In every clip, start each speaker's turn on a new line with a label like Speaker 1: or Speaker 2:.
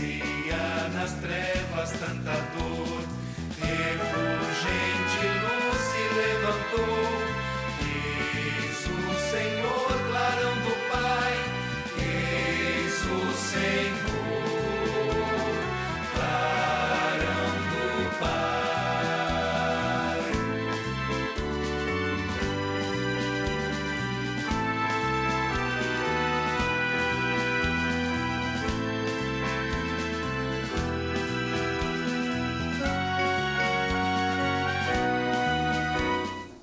Speaker 1: trazia nas trevas tanta dor. Refulgente luz se levantou. Eis o Senhor, clarão do Pai. Eis o Senhor, clarão do Pai.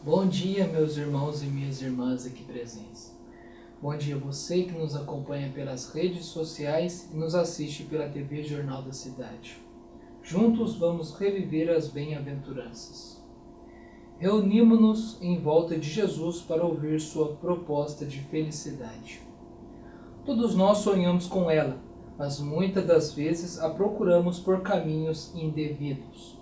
Speaker 2: Bom dia, meus irmãos e minhas irmãs aqui presentes. Bom dia a você que nos acompanha pelas redes sociais e nos assiste pela TV Jornal da Cidade. Juntos vamos reviver as bem-aventuranças. Reunimos-nos em volta de Jesus para ouvir sua proposta de felicidade. Todos nós sonhamos com ela, mas muitas das vezes a procuramos por caminhos indevidos.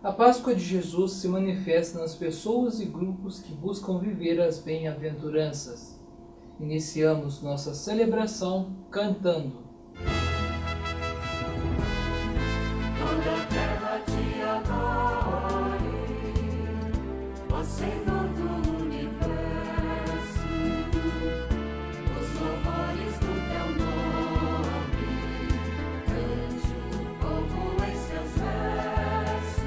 Speaker 2: A Páscoa de Jesus se manifesta nas pessoas e grupos que buscam viver as bem-aventuranças. Iniciamos nossa celebração cantando.
Speaker 3: Toda a terra te adore, ó Senhor do universo, os louvores do teu nome, cante o povo em seus versos.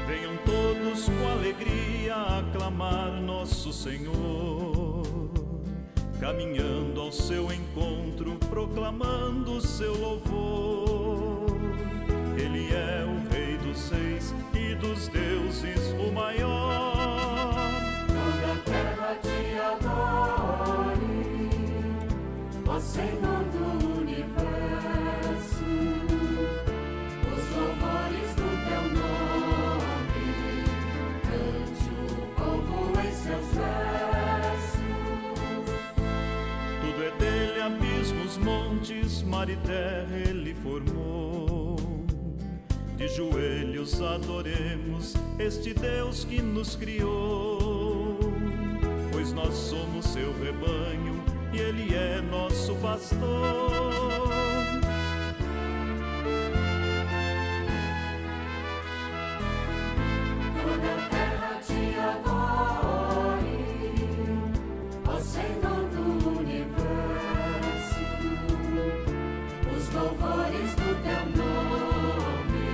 Speaker 4: Venham todos com alegria aclamar nosso Senhor, caminhando ao seu encontro, proclamando seu louvor. Ele é o Rei dos Reis e dos deuses o maior.
Speaker 3: Toda a terra te adore, ó Senhor do universo, os louvores do teu nome, cante o povo em seus versos.
Speaker 4: Tudo é dele, abismos, montes, mar e terra ele formou. De joelhos adoremos este Deus que nos criou, pois nós somos seu rebanho e ele é nosso pastor.
Speaker 3: Toda a terra te adore, ó Senhor do universo, os louvores do teu nome,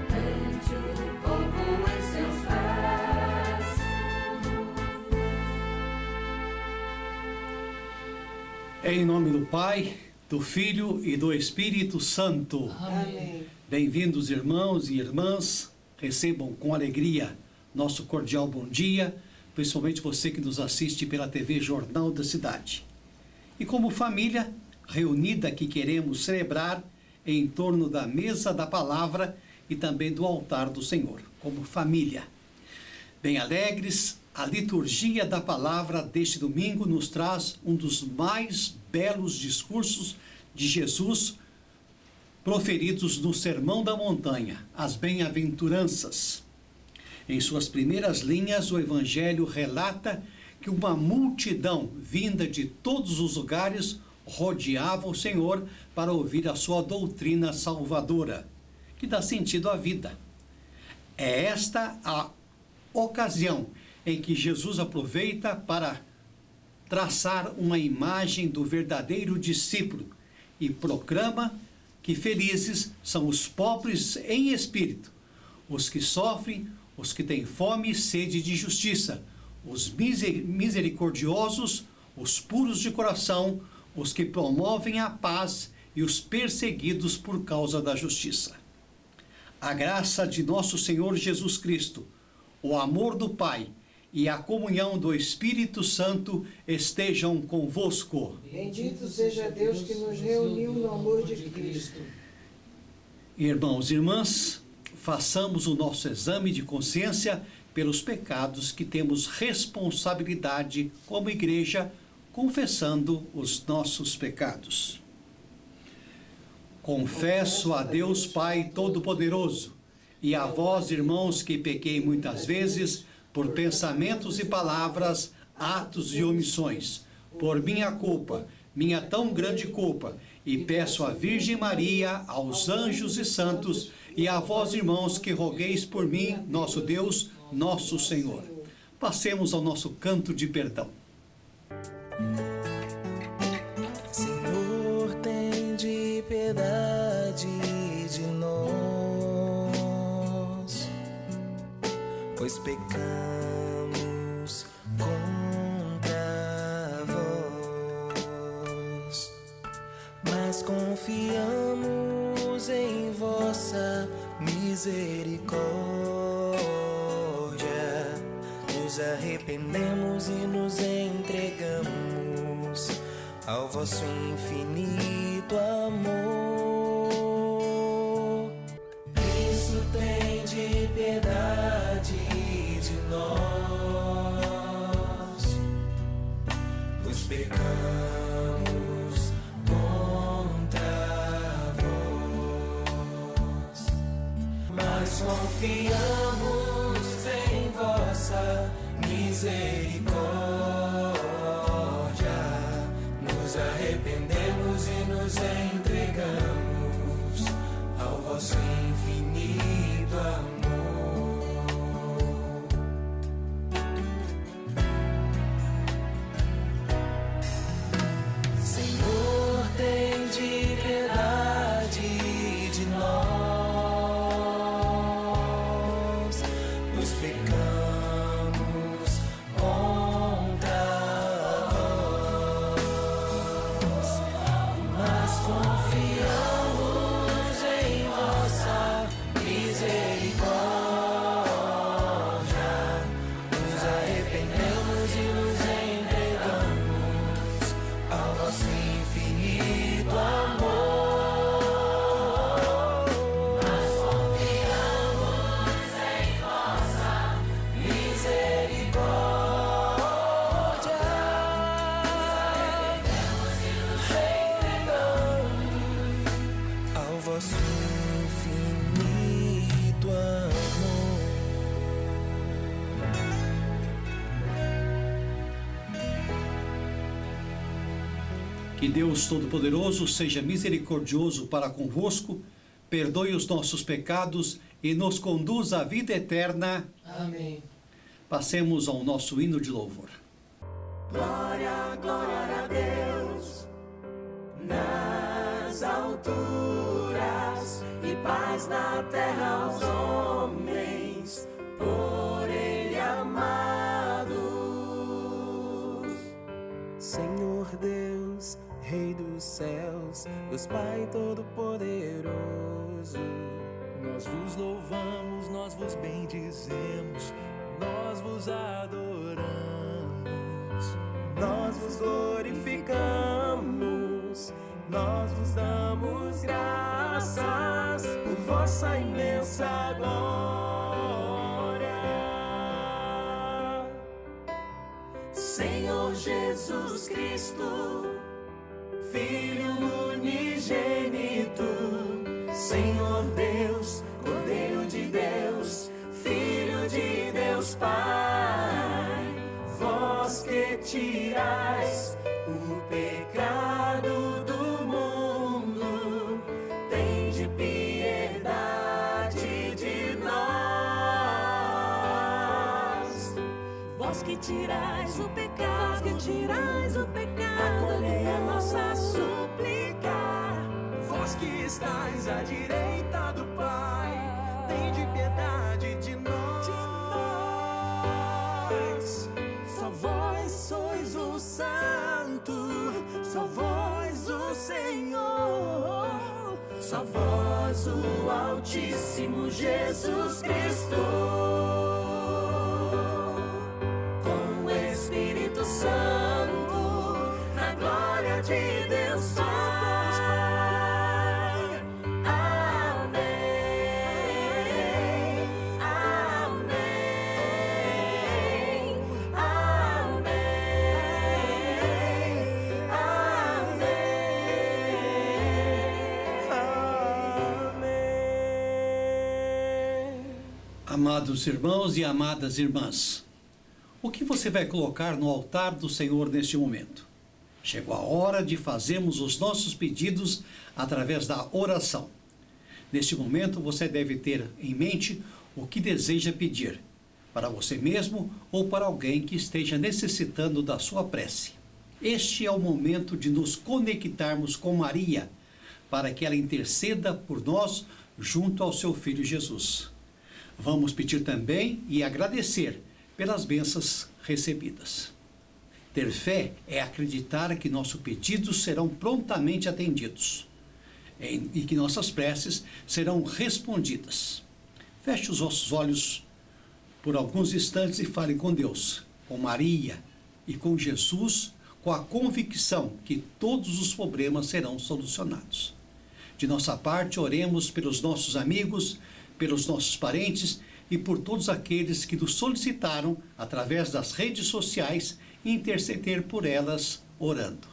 Speaker 3: cante o povo em seus versos.
Speaker 5: Em nome do Pai, do Filho e do Espírito Santo.
Speaker 2: Amém.
Speaker 5: Bem-vindos, irmãos e irmãs. Recebam com alegria nosso cordial bom dia, principalmente você que nos assiste pela TV Jornal da Cidade. E como família reunida que queremos celebrar em torno da mesa da palavra e também do altar do Senhor, como família. Bem alegres, a liturgia da palavra deste domingo nos traz um dos mais belos discursos de Jesus proferidos no Sermão da Montanha, as bem-aventuranças. Em suas primeiras linhas, o Evangelho relata que uma multidão vinda de todos os lugares rodeava o Senhor para ouvir a sua doutrina salvadora, que dá sentido à vida. É esta a ocasião em que Jesus aproveita para traçar uma imagem do verdadeiro discípulo e proclama que felizes são os pobres em espírito, os que sofrem, os que têm fome e sede de justiça, os misericordiosos, os puros de coração, os que promovem a paz e os perseguidos por causa da justiça. A graça de nosso Senhor Jesus Cristo, o amor do Pai e a comunhão do Espírito Santo estejam convosco.
Speaker 6: Bendito seja Deus que nos reuniu no amor de Cristo.
Speaker 5: Irmãos e irmãs, façamos o nosso exame de consciência pelos pecados que temos responsabilidade como igreja, confessando os nossos pecados. Confesso a Deus Pai Todo-Poderoso e a vós, irmãos, que pequei muitas vezes por pensamentos e palavras, atos e omissões, por minha culpa, minha tão grande culpa, e peço à Virgem Maria, aos anjos e santos, e a vós, irmãos, que rogueis por mim, nosso Deus, nosso Senhor. Passemos ao nosso canto de perdão.
Speaker 7: Senhor, tem de piedade de nós, pois pecamos contra vós, mas confiamos em vossa misericórdia. Nos arrependemos e nos entregamos ao vosso infinito amor. Cristo, tem de piedade de nós, pois pecamos contra vós, mas confiamos em vossa misericórdia. Nos arrependemos e nos entregamos ao vosso infinito amor. Senhor, tem de piedade de nós, pois pecamos contra vós, mas confiamos em vossa misericórdia. Nos arrependemos e nos entregamos ao vosso infinito amor. Mas confiamos em vossa misericórdia. Ao vosso infinito amor.
Speaker 5: Que Deus Todo-Poderoso seja misericordioso para convosco, perdoe os nossos pecados e nos conduza à vida eterna.
Speaker 2: Amém.
Speaker 5: Passemos ao nosso hino de louvor.
Speaker 3: Glória, glória a Deus nas alturas e paz na terra aos homens por Ele amados.
Speaker 7: Senhor Deus, Rei dos céus, Deus Pai Todo-Poderoso,
Speaker 4: Nós vos louvamos, nós vos bendizemos, nós vos adoramos.
Speaker 7: nós vos glorificamos, nós vos damos graças por vossa imensa glória.
Speaker 3: Senhor Jesus Cristo, Filho unigênito, Senhor Deus, Cordeiro de Deus, Filho de Deus Pai, vós que tirais o pecado do mundo, tende piedade de nós.
Speaker 8: Vós que tirais o pecado,
Speaker 3: acolhei a nossa súplica.
Speaker 7: Vós que estáis à direita do Pai, tende piedade de nós.
Speaker 8: só vós sois o Santo, só vós o Senhor,
Speaker 3: Só vós, o Altíssimo Jesus Cristo, com o Espírito Santo, na glória de Deus Pai. Amém, amém, amém, amém.
Speaker 5: Amados irmãos e amadas irmãs, o que você vai colocar no altar do Senhor neste momento? Chegou a hora de fazermos os nossos pedidos através da oração. Neste momento, você deve ter em mente o que deseja pedir, para você mesmo ou para alguém que esteja necessitando da sua prece. Este é o momento de nos conectarmos com Maria, para que ela interceda por nós junto ao seu Filho Jesus. Vamos pedir também e agradecer pelas bênçãos recebidas. Ter fé é acreditar que nossos pedidos serão prontamente atendidos e que nossas preces serão respondidas. Feche os vossos olhos por alguns instantes e fale com Deus, com Maria e com Jesus, com a convicção que todos os problemas serão solucionados. De nossa parte, oremos pelos nossos amigos, pelos nossos parentes e por todos aqueles que nos solicitaram, através das redes sociais, interceder por elas orando.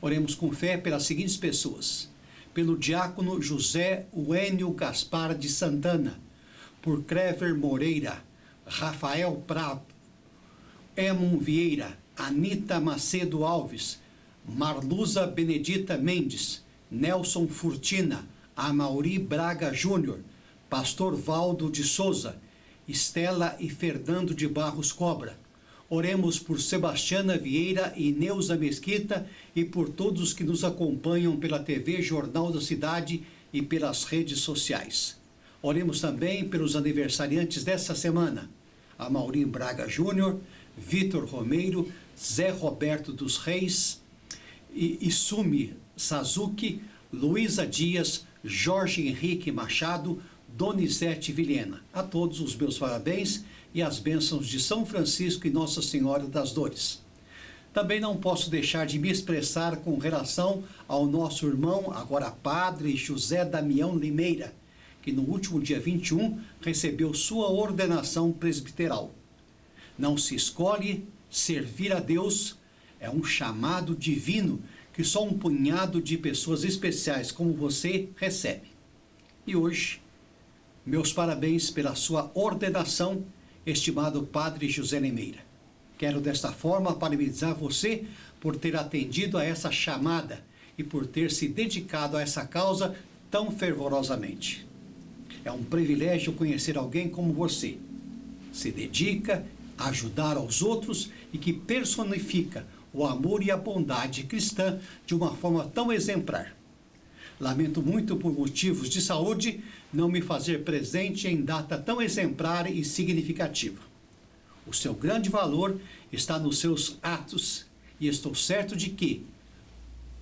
Speaker 5: Oremos com fé pelas seguintes pessoas: pelo diácono José Uênio Gaspar de Santana, por Crever Moreira, Rafael Prado, Emon Vieira, Anita Macedo Alves, Marluza Benedita Mendes, Nelson Furtina, Amauri Braga Júnior, Pastor Valdo de Souza, Estela e Fernando de Barros Cobra. Oremos por Sebastiana Vieira e Neuza Mesquita e por todos que nos acompanham pela TV Jornal da Cidade e pelas redes sociais. Oremos também pelos aniversariantes dessa semana: Amaurim Braga Júnior, Vitor Romeiro, Zé Roberto dos Reis, Isumi Sazuki, Luísa Dias, Jorge Henrique Machado, Donizete Vilhena. A todos os meus parabéns e as bênçãos de São Francisco e Nossa Senhora das Dores. Também não posso deixar de me expressar com relação ao nosso irmão, agora padre, José Damião Limeira, que no último dia 21 recebeu sua ordenação presbiteral. Não se escolhe servir a Deus, é um chamado divino que só um punhado de pessoas especiais como você recebe. E hoje, meus parabéns pela sua ordenação, estimado Padre José Limeira. Quero desta forma parabenizar você por ter atendido a essa chamada e por ter se dedicado a essa causa tão fervorosamente. É um privilégio conhecer alguém como você. Se dedica a ajudar aos outros e que personifica o amor e a bondade cristã de uma forma tão exemplar. Lamento muito, por motivos de saúde, não me fazer presente em data tão exemplar e significativa. O seu grande valor está nos seus atos e estou certo de que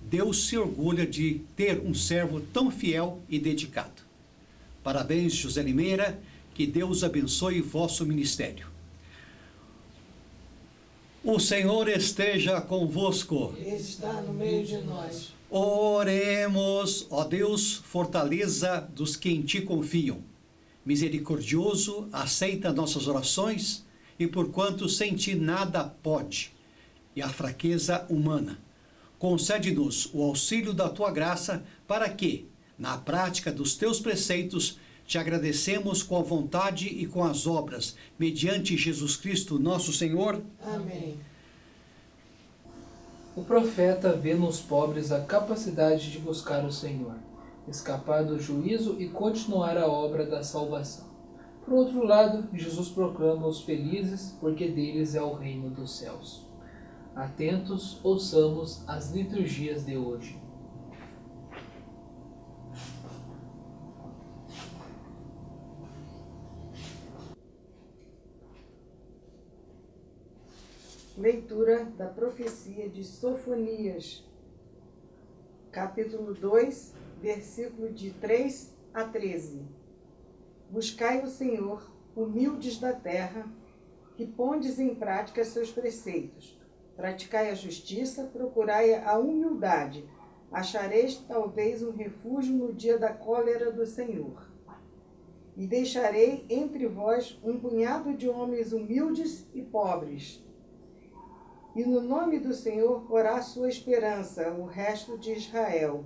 Speaker 5: Deus se orgulha de ter um servo tão fiel e dedicado. Parabéns, José Limeira, que Deus abençoe vosso ministério. O Senhor esteja convosco.
Speaker 6: Está no meio de nós.
Speaker 5: Oremos, ó Deus, fortaleza dos que em ti confiam. Misericordioso, aceita nossas orações, e porquanto sem ti nada pode, e a fraqueza humana. Concede-nos o auxílio da tua graça, para que, na prática dos teus preceitos, te agradecemos com a vontade e com as obras, mediante Jesus Cristo, nosso Senhor.
Speaker 6: Amém.
Speaker 2: O profeta vê nos pobres a capacidade de buscar o Senhor, escapar do juízo e continuar a obra da salvação. Por outro lado, Jesus proclama os felizes, porque deles é o reino dos céus. Atentos, ouçamos as liturgias de hoje.
Speaker 6: Leitura da profecia de Sofonias, capítulo 2, versículo de 3 a 13. Buscai o Senhor, humildes da terra, que pondes em prática seus preceitos. Praticai a justiça, procurai a humildade. Achareis talvez um refúgio no dia da cólera do Senhor. E deixarei entre vós um punhado de homens humildes e pobres. E no nome do Senhor porá sua esperança o resto de Israel.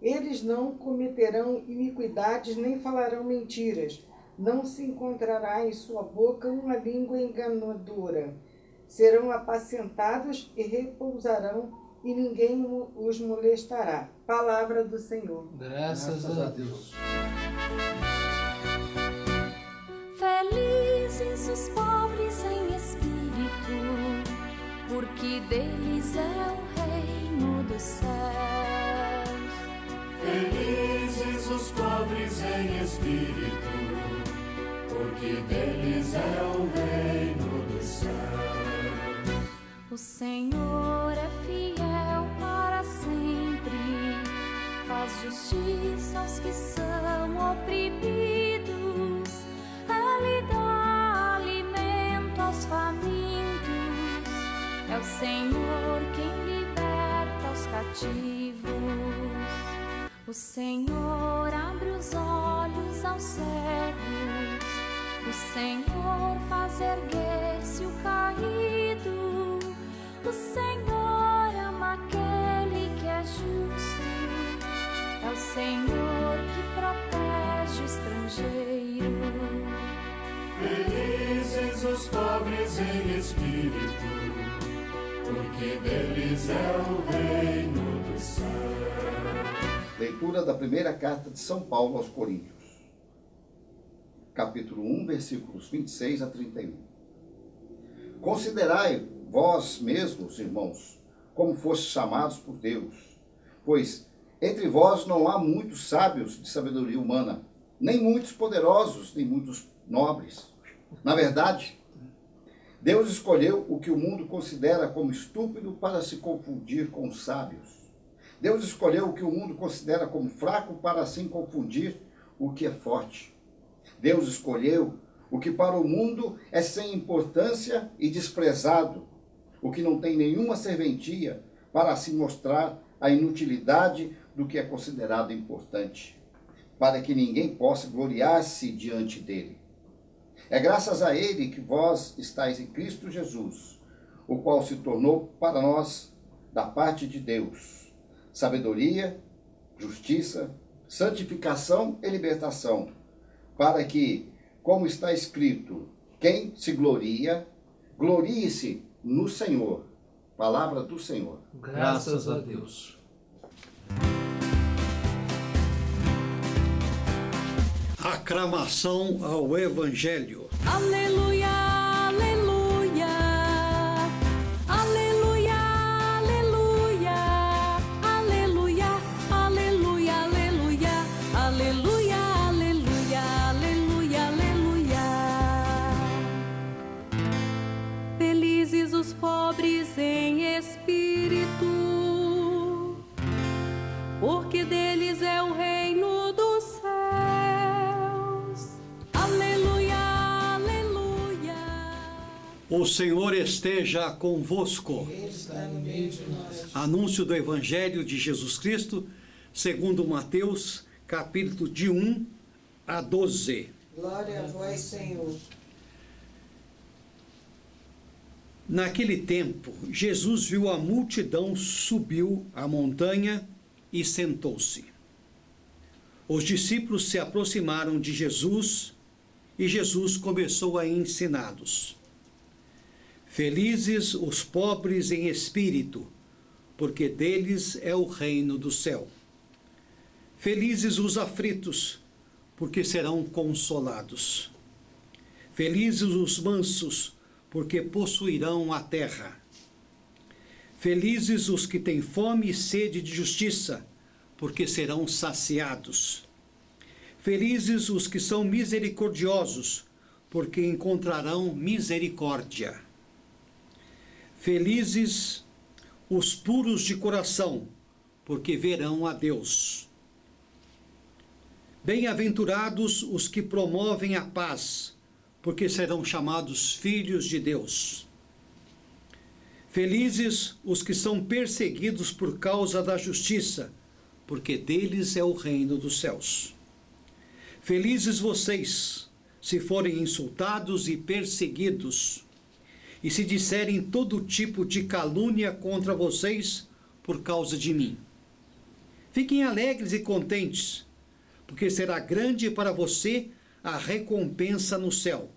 Speaker 6: Eles não cometerão iniquidades nem falarão mentiras. Não se encontrará em sua boca uma língua enganadora. Serão apacentados e repousarão e ninguém os molestará. Palavra do Senhor.
Speaker 2: Graças a Deus.
Speaker 3: Felizes os pobres em espírito, porque deles é o reino dos céus.
Speaker 4: Felizes os pobres em espírito, porque deles é o reino dos céus.
Speaker 3: O Senhor é fiel para sempre, faz justiça aos que são oprimidos. Ele dá alimento aos famintos. É o Senhor quem liberta os cativos. O Senhor abre os olhos aos cegos. O Senhor faz erguer-se o caído. O Senhor ama aquele que é justo. É o Senhor que protege o estrangeiro.
Speaker 4: Felizes os pobres em espírito, porque deles é o reino dos céus.
Speaker 9: Leitura da primeira carta de São Paulo aos Coríntios, capítulo 1, versículos 26 a 31. Considerai vós mesmos, irmãos, como fostes chamados por Deus, pois entre vós não há muitos sábios de sabedoria humana, nem muitos poderosos, nem muitos nobres. Na verdade, Deus escolheu o que o mundo considera como estúpido para se confundir com os sábios. Deus escolheu o que o mundo considera como fraco para assim confundir o que é forte. Deus escolheu o que para o mundo é sem importância e desprezado, o que não tem nenhuma serventia, para assim mostrar a inutilidade do que é considerado importante, para que ninguém possa gloriar-se diante dele. É graças a ele que vós estáis em Cristo Jesus, o qual se tornou para nós, da parte de Deus, sabedoria, justiça, santificação e libertação, para que, como está escrito, quem se gloria, glorie-se no Senhor. Palavra do Senhor.
Speaker 2: Graças a Deus.
Speaker 5: Aclamação ao Evangelho.
Speaker 3: Aleluia, aleluia, aleluia, aleluia, aleluia, aleluia, aleluia, aleluia, aleluia, aleluia, aleluia. Felizes os pobres em espírito, porque deles é o reino dos céus. Aleluia, aleluia.
Speaker 5: O Senhor esteja convosco.
Speaker 2: Está no meio de nós.
Speaker 5: Anúncio do Evangelho de Jesus Cristo, segundo Mateus, capítulo de 1 a 12.
Speaker 6: Glória a vós, Senhor.
Speaker 5: Naquele tempo, Jesus viu a multidão, subiu a montanha e sentou-se. Os discípulos se aproximaram de Jesus e Jesus começou a ensiná-los. Felizes os pobres em espírito, porque deles é o reino do céu. Felizes os aflitos, porque serão consolados. Felizes os mansos, porque possuirão a terra. Felizes os que têm fome e sede de justiça, porque serão saciados. Felizes os que são misericordiosos, porque encontrarão misericórdia. Felizes os puros de coração, porque verão a Deus. Bem-aventurados os que promovem a paz, porque serão chamados filhos de Deus. Felizes os que são perseguidos por causa da justiça, porque deles é o reino dos céus. Felizes vocês, se forem insultados e perseguidos, e se disserem todo tipo de calúnia contra vocês por causa de mim. Fiquem alegres e contentes, porque será grande para você a recompensa no céu.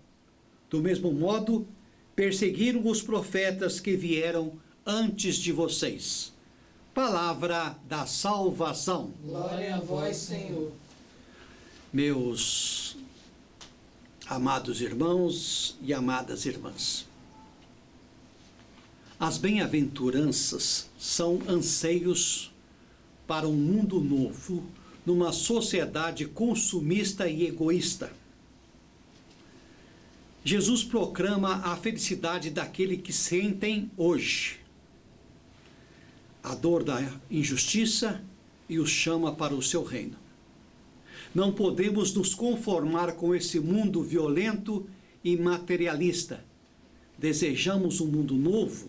Speaker 5: Do mesmo modo, perseguiram os profetas que vieram antes de vocês. Palavra da salvação.
Speaker 2: Glória a vós, Senhor.
Speaker 5: Meus amados irmãos e amadas irmãs, as bem-aventuranças são anseios para um mundo novo, numa sociedade consumista e egoísta. Jesus proclama a felicidade daquele que sentem hoje a dor da injustiça e os chama para o seu reino. Não podemos nos conformar com esse mundo violento e materialista. Desejamos um mundo novo,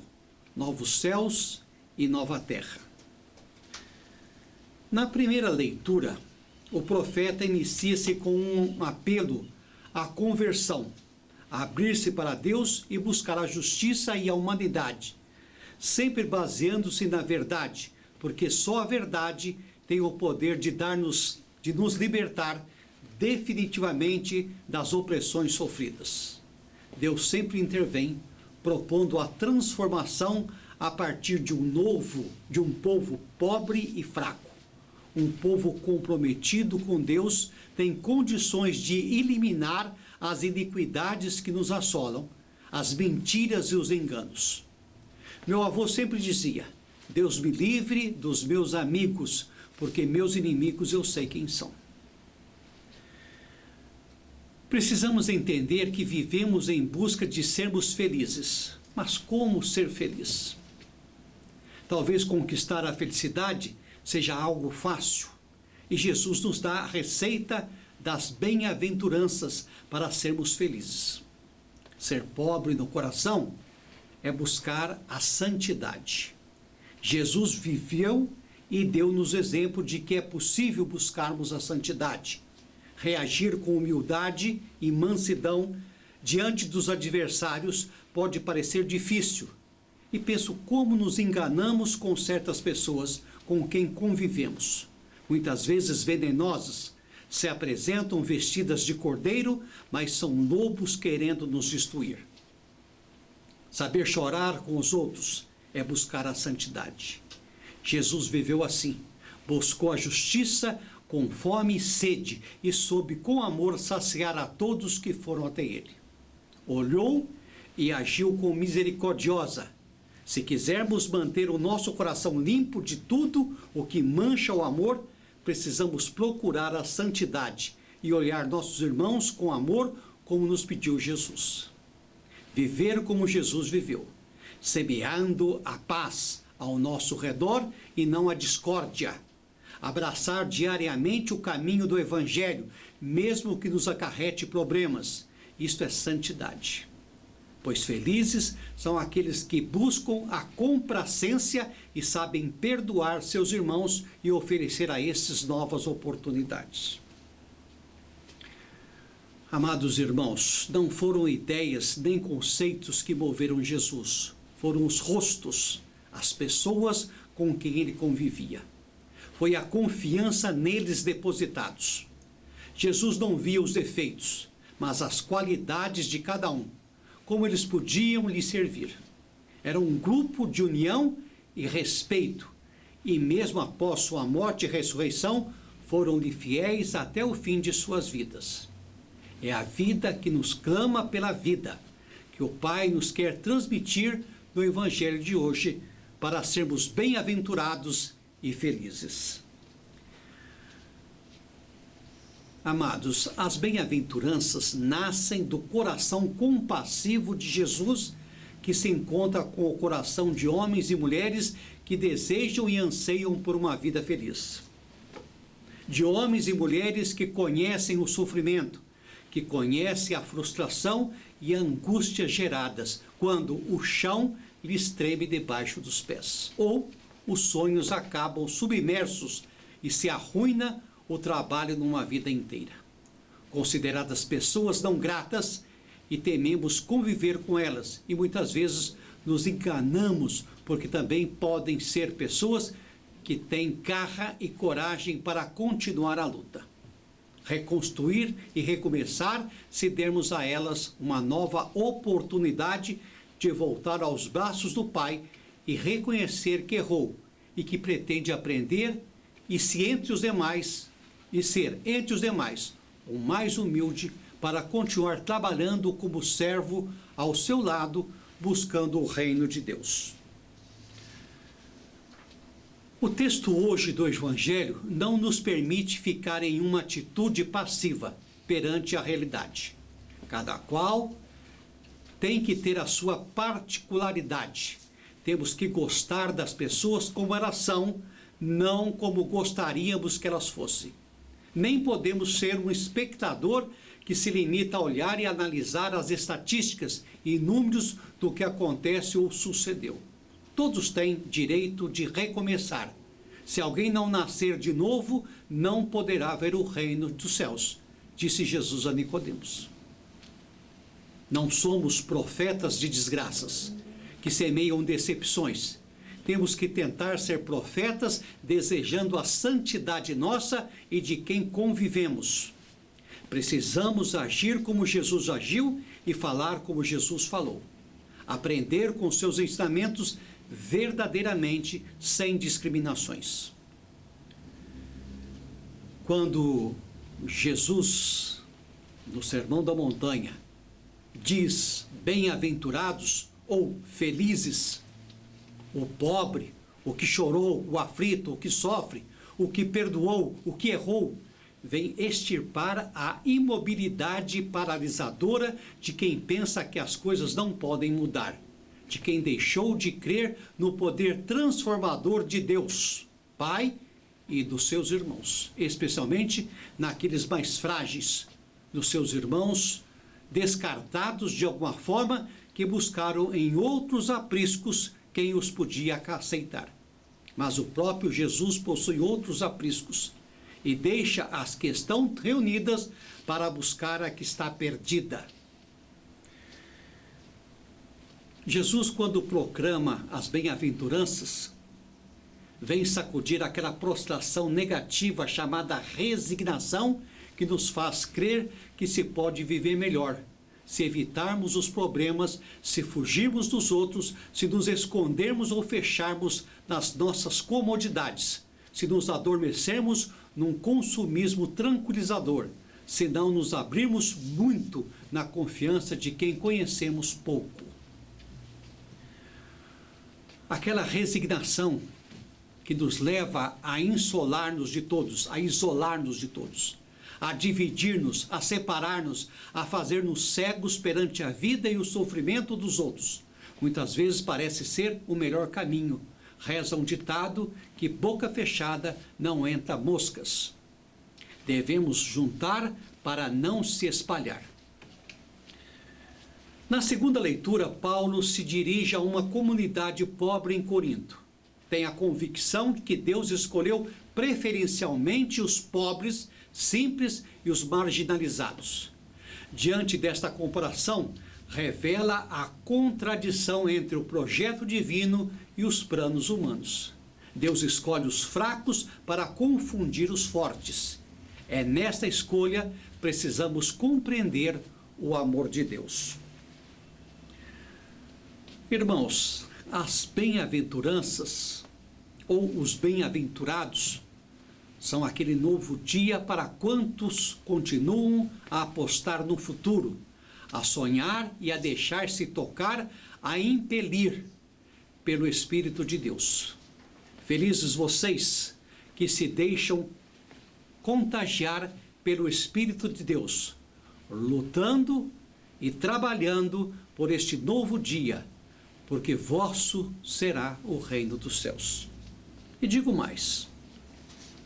Speaker 5: novos céus e nova terra. Na primeira leitura, o profeta inicia-se com um apelo à conversão, a abrir-se para Deus e buscar a justiça e a humanidade, sempre baseando-se na verdade, porque só a verdade tem o poder de nos libertar definitivamente das opressões sofridas. Deus sempre intervém, propondo a transformação a partir de um povo pobre e fraco. Um povo comprometido com Deus tem condições de eliminar as iniquidades que nos assolam, as mentiras e os enganos. Meu avô sempre dizia: Deus me livre dos meus amigos, porque meus inimigos eu sei quem são. Precisamos entender que vivemos em busca de sermos felizes. Mas como ser feliz? Talvez conquistar a felicidade seja algo fácil. E Jesus nos dá a receita das bem-aventuranças para sermos felizes. Ser pobre no coração é buscar a santidade. Jesus viveu e deu-nos exemplo de que é possível buscarmos a santidade. Reagir com humildade e mansidão diante dos adversários pode parecer difícil. E penso como nos enganamos com certas pessoas com quem convivemos. Muitas vezes venenosas, se apresentam vestidas de cordeiro, mas são lobos querendo nos destruir. Saber chorar com os outros é buscar a santidade. Jesus viveu assim, buscou a justiça com fome e sede e soube com amor saciar a todos que foram até ele. Olhou e agiu com misericordiosa. Se quisermos manter o nosso coração limpo de tudo o que mancha o amor, precisamos procurar a santidade e olhar nossos irmãos com amor, como nos pediu Jesus. Viver como Jesus viveu, semeando a paz ao nosso redor e não a discórdia. Abraçar diariamente o caminho do Evangelho, mesmo que nos acarrete problemas. Isto é santidade. Pois felizes são aqueles que buscam a complacência e sabem perdoar seus irmãos e oferecer a esses novas oportunidades. Amados irmãos, não foram ideias nem conceitos que moveram Jesus. Foram os rostos, as pessoas com quem ele convivia. Foi a confiança neles depositados. Jesus não via os defeitos, mas as qualidades de cada um, como eles podiam lhe servir. Era um grupo de união e respeito, e mesmo após sua morte e ressurreição, foram-lhe fiéis até o fim de suas vidas. É a vida que nos clama pela vida, que o Pai nos quer transmitir no Evangelho de hoje, para sermos bem-aventurados e felizes. Amados, as bem-aventuranças nascem do coração compassivo de Jesus, que se encontra com o coração de homens e mulheres que desejam e anseiam por uma vida feliz. De homens e mulheres que conhecem o sofrimento, que conhecem a frustração e a angústia geradas quando o chão lhes treme debaixo dos pés, ou os sonhos acabam submersos e se arruína o trabalho numa vida inteira. Consideradas pessoas não gratas, e tememos conviver com elas, e muitas vezes nos enganamos, porque também podem ser pessoas que têm garra e coragem para continuar a luta. Reconstruir e recomeçar se dermos a elas uma nova oportunidade de voltar aos braços do Pai e reconhecer que errou e que pretende aprender e ser entre os demais o mais humilde para continuar trabalhando como servo ao seu lado, buscando o reino de Deus. O texto hoje do Evangelho não nos permite ficar em uma atitude passiva perante a realidade. Cada qual tem que ter a sua particularidade. Temos que gostar das pessoas como elas são, não como gostaríamos que elas fossem. Nem podemos ser um espectador que se limita a olhar e analisar as estatísticas e números do que acontece ou sucedeu. Todos têm direito de recomeçar. Se alguém não nascer de novo, não poderá ver o reino dos céus, disse Jesus a Nicodemos. Não somos profetas de desgraças, que semeiam decepções. Temos que tentar ser profetas desejando a santidade nossa e de quem convivemos. Precisamos agir como Jesus agiu e falar como Jesus falou. Aprender com seus ensinamentos verdadeiramente, sem discriminações. Quando Jesus, no Sermão da Montanha, diz bem-aventurados ou felizes, o pobre, o que chorou, o aflito, o que sofre, o que perdoou, o que errou, vem extirpar a imobilidade paralisadora de quem pensa que as coisas não podem mudar, de quem deixou de crer no poder transformador de Deus, Pai, e dos seus irmãos, especialmente naqueles mais frágeis, dos seus irmãos descartados de alguma forma, que buscaram em outros apriscos quem os podia aceitar. Mas o próprio Jesus possui outros apriscos e deixa as que estão reunidas para buscar a que está perdida. Jesus, quando proclama as bem-aventuranças, vem sacudir aquela prostração negativa chamada resignação, que nos faz crer que se pode viver melhor, se evitarmos os problemas, se fugirmos dos outros, se nos escondermos ou fecharmos nas nossas comodidades, se nos adormecermos num consumismo tranquilizador, se não nos abrirmos muito na confiança de quem conhecemos pouco. Aquela resignação que nos leva a isolar-nos de todos, a dividir-nos, a separar-nos, a fazer-nos cegos perante a vida e o sofrimento dos outros. Muitas vezes parece ser o melhor caminho. Reza um ditado que boca fechada não entra moscas. Devemos juntar para não se espalhar. Na segunda leitura, Paulo se dirige a uma comunidade pobre em Corinto. Tem a convicção de que Deus escolheu preferencialmente os pobres, simples e os marginalizados. Diante desta comparação, revela a contradição entre o projeto divino e os planos humanos. Deus escolhe os fracos para confundir os fortes. É nesta escolha precisamos compreender o amor de Deus. Irmãos, as bem-aventuranças ou os bem-aventurados são aquele novo dia para quantos continuam a apostar no futuro, a sonhar e a deixar-se tocar, a impelir pelo Espírito de Deus. Felizes vocês que se deixam contagiar pelo Espírito de Deus, lutando e trabalhando por este novo dia, porque vosso será o reino dos céus. E digo mais,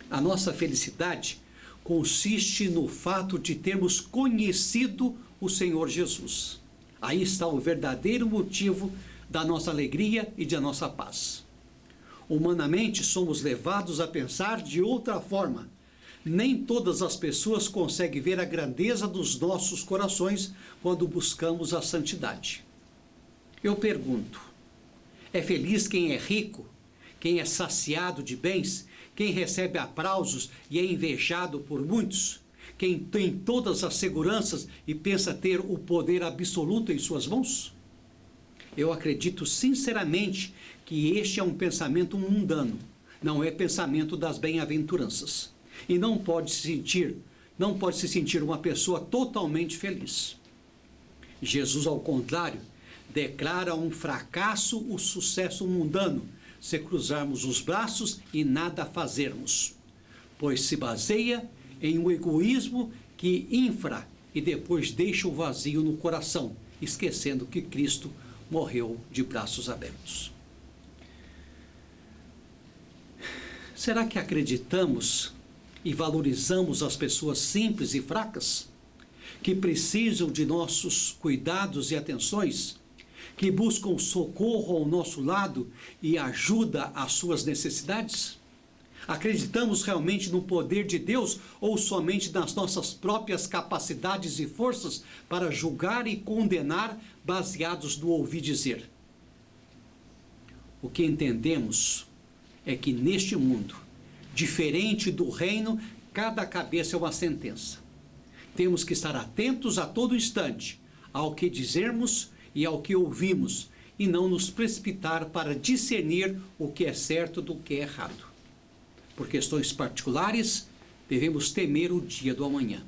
Speaker 5: a nossa felicidade consiste no fato de termos conhecido o Senhor Jesus. Aí está o verdadeiro motivo da nossa alegria e da nossa paz. Humanamente somos levados a pensar de outra forma. Nem todas as pessoas conseguem ver a grandeza dos nossos corações quando buscamos a santidade. Eu pergunto, é feliz quem é rico, quem é saciado de bens, quem recebe aplausos e é invejado por muitos, quem tem todas as seguranças e pensa ter o poder absoluto em suas mãos? Eu acredito sinceramente que este é um pensamento mundano, não é pensamento das bem-aventuranças. E não pode se sentir uma pessoa totalmente feliz. Jesus, ao contrário, declara um fracasso o sucesso mundano, se cruzarmos os braços e nada fazermos, pois se baseia em um egoísmo que infra e depois deixa o vazio no coração, esquecendo que Cristo morreu de braços abertos. Será que acreditamos e valorizamos as pessoas simples e fracas, que precisam de nossos cuidados e atenções, que buscam socorro ao nosso lado e ajuda às suas necessidades? Acreditamos realmente no poder de Deus ou somente nas nossas próprias capacidades e forças para julgar e condenar baseados no ouvir dizer? O que entendemos é que neste mundo, diferente do reino, cada cabeça é uma sentença. Temos que estar atentos a todo instante ao que dizermos e ao que ouvimos, e não nos precipitar para discernir o que é certo do que é errado. Por questões particulares, devemos temer o dia do amanhã.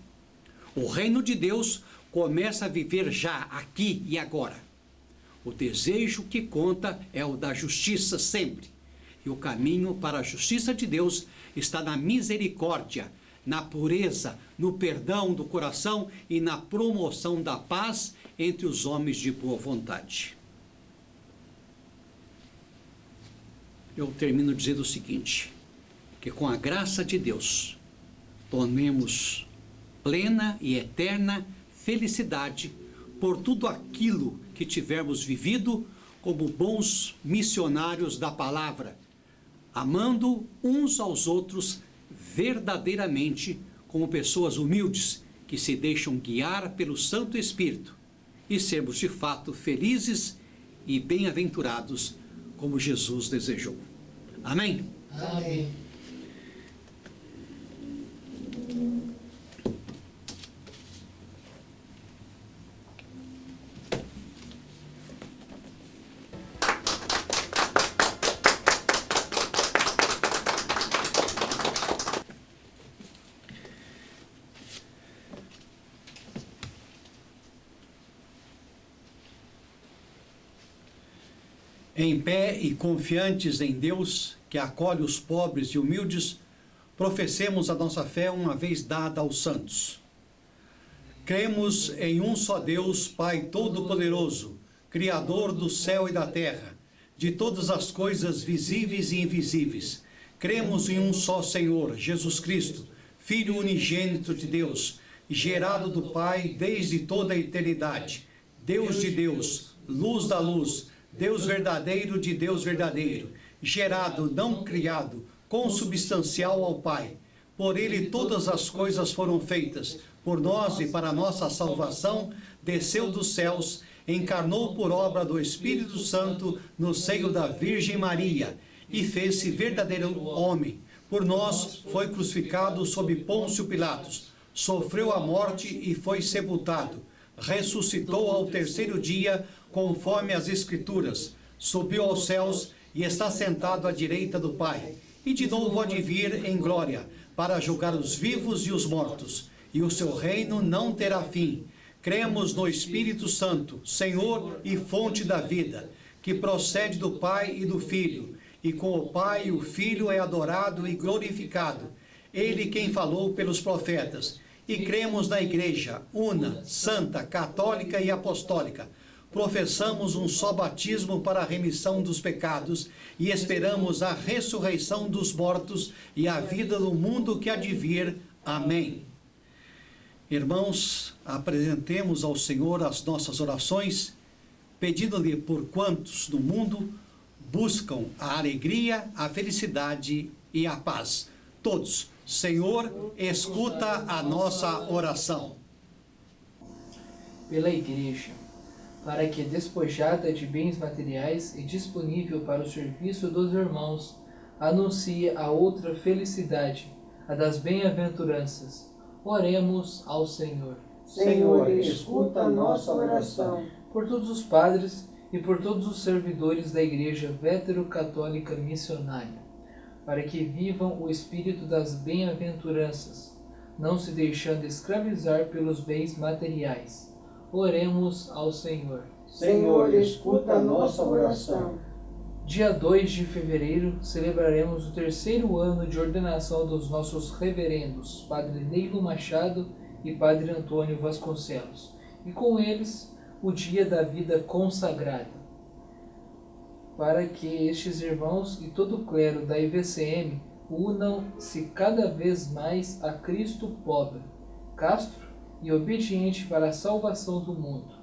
Speaker 5: O reino de Deus começa a viver já, aqui e agora. O desejo que conta é o da justiça sempre. E o caminho para a justiça de Deus está na misericórdia, na pureza, no perdão do coração e na promoção da paz entre os homens de boa vontade. Eu termino dizendo o seguinte, que com a graça de Deus, tomemos plena e eterna felicidade por tudo aquilo que tivermos vivido como bons missionários da palavra, amando uns aos outros verdadeiramente como pessoas humildes que se deixam guiar pelo Santo Espírito e sermos de fato felizes e bem-aventurados como Jesus desejou. Amém?
Speaker 2: Amém.
Speaker 5: Em pé e confiantes em Deus, que acolhe os pobres e humildes, professemos a nossa fé uma vez dada aos santos. Cremos em um só Deus, Pai Todo-Poderoso, Criador do céu e da terra, de todas as coisas visíveis e invisíveis. Cremos em um só Senhor, Jesus Cristo, Filho unigênito de Deus, gerado do Pai desde toda a eternidade, Deus de Deus, luz da luz, Deus verdadeiro de Deus verdadeiro, gerado, não criado, consubstancial ao Pai. Por ele todas as coisas foram feitas, por nós e para nossa salvação, desceu dos céus, encarnou por obra do Espírito Santo no seio da Virgem Maria e fez-se verdadeiro homem. Por nós foi crucificado sob Pôncio Pilatos, sofreu a morte e foi sepultado, ressuscitou ao terceiro dia, conforme as Escrituras, subiu aos céus e está sentado à direita do Pai, e de novo há de vir em glória, para julgar os vivos e os mortos, e o seu reino não terá fim. Cremos no Espírito Santo, Senhor e fonte da vida, que procede do Pai e do Filho, e com o Pai o Filho é adorado e glorificado, ele quem falou pelos profetas. E cremos na Igreja, una, santa, católica e apostólica. Professamos um só batismo para a remissão dos pecados e esperamos a ressurreição dos mortos e a vida do mundo que há de vir. Amém. Irmãos, apresentemos ao Senhor as nossas orações, pedindo-lhe por quantos no mundo buscam a alegria, a felicidade e a paz. Todos. Senhor, escuta a nossa oração.
Speaker 2: Pela Igreja, para que, despojada de bens materiais e disponível para o serviço dos irmãos, anuncie a outra felicidade, a das bem-aventuranças. Oremos ao Senhor.
Speaker 6: Senhor, escuta a nossa oração.
Speaker 2: Por todos os padres e por todos os servidores da Igreja Vétero-Católica Missionária, para que vivam o espírito das bem-aventuranças, não se deixando escravizar pelos bens materiais. Oremos ao Senhor.
Speaker 10: Senhor, escuta a nossa oração.
Speaker 2: Dia 2 de fevereiro, celebraremos o 3º ano de ordenação dos nossos reverendos, Padre Neilo Machado e Padre Antônio Vasconcelos, e com eles o dia da vida consagrada. Para que estes irmãos e todo o clero da IVCM unam-se cada vez mais a Cristo pobre, casto e obediente para a salvação do mundo,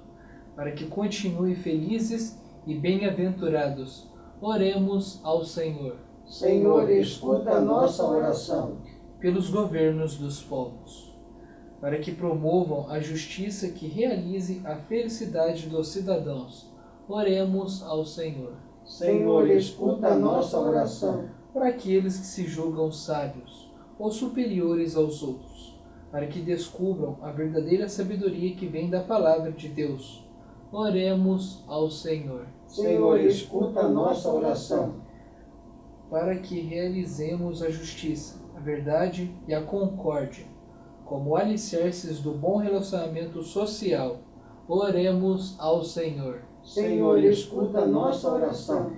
Speaker 2: para que continuem felizes e bem-aventurados. Oremos ao Senhor.
Speaker 10: Senhor, escuta a nossa oração.
Speaker 2: Pelos governos dos povos, para que promovam a justiça que realize a felicidade dos cidadãos. Oremos ao Senhor.
Speaker 10: Senhor, escuta a nossa oração.
Speaker 2: Para aqueles que se julgam sábios ou superiores aos outros, para que descubram a verdadeira sabedoria que vem da palavra de Deus. Oremos ao Senhor.
Speaker 10: Senhor, escuta a nossa oração.
Speaker 2: Para que realizemos a justiça, a verdade e a concórdia, como alicerces do bom relacionamento social. Oremos ao Senhor.
Speaker 10: Senhor, escuta a nossa oração.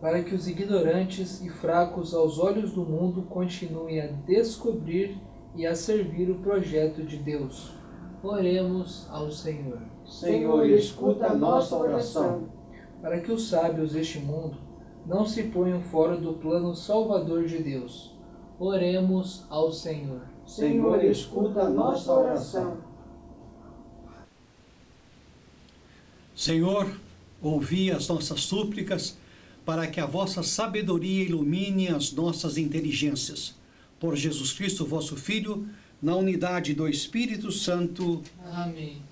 Speaker 2: Para que os ignorantes e fracos aos olhos do mundo continuem a descobrir e a servir o projeto de Deus. Oremos ao Senhor.
Speaker 10: Senhor, escuta a nossa oração.
Speaker 2: Para que os sábios deste mundo não se ponham fora do plano salvador de Deus. Oremos ao Senhor.
Speaker 10: Senhor, escuta a nossa oração.
Speaker 5: Senhor, ouvi as nossas súplicas, para que a vossa sabedoria ilumine as nossas inteligências. Por Jesus Cristo, vosso Filho, na unidade do Espírito Santo.
Speaker 2: Amém.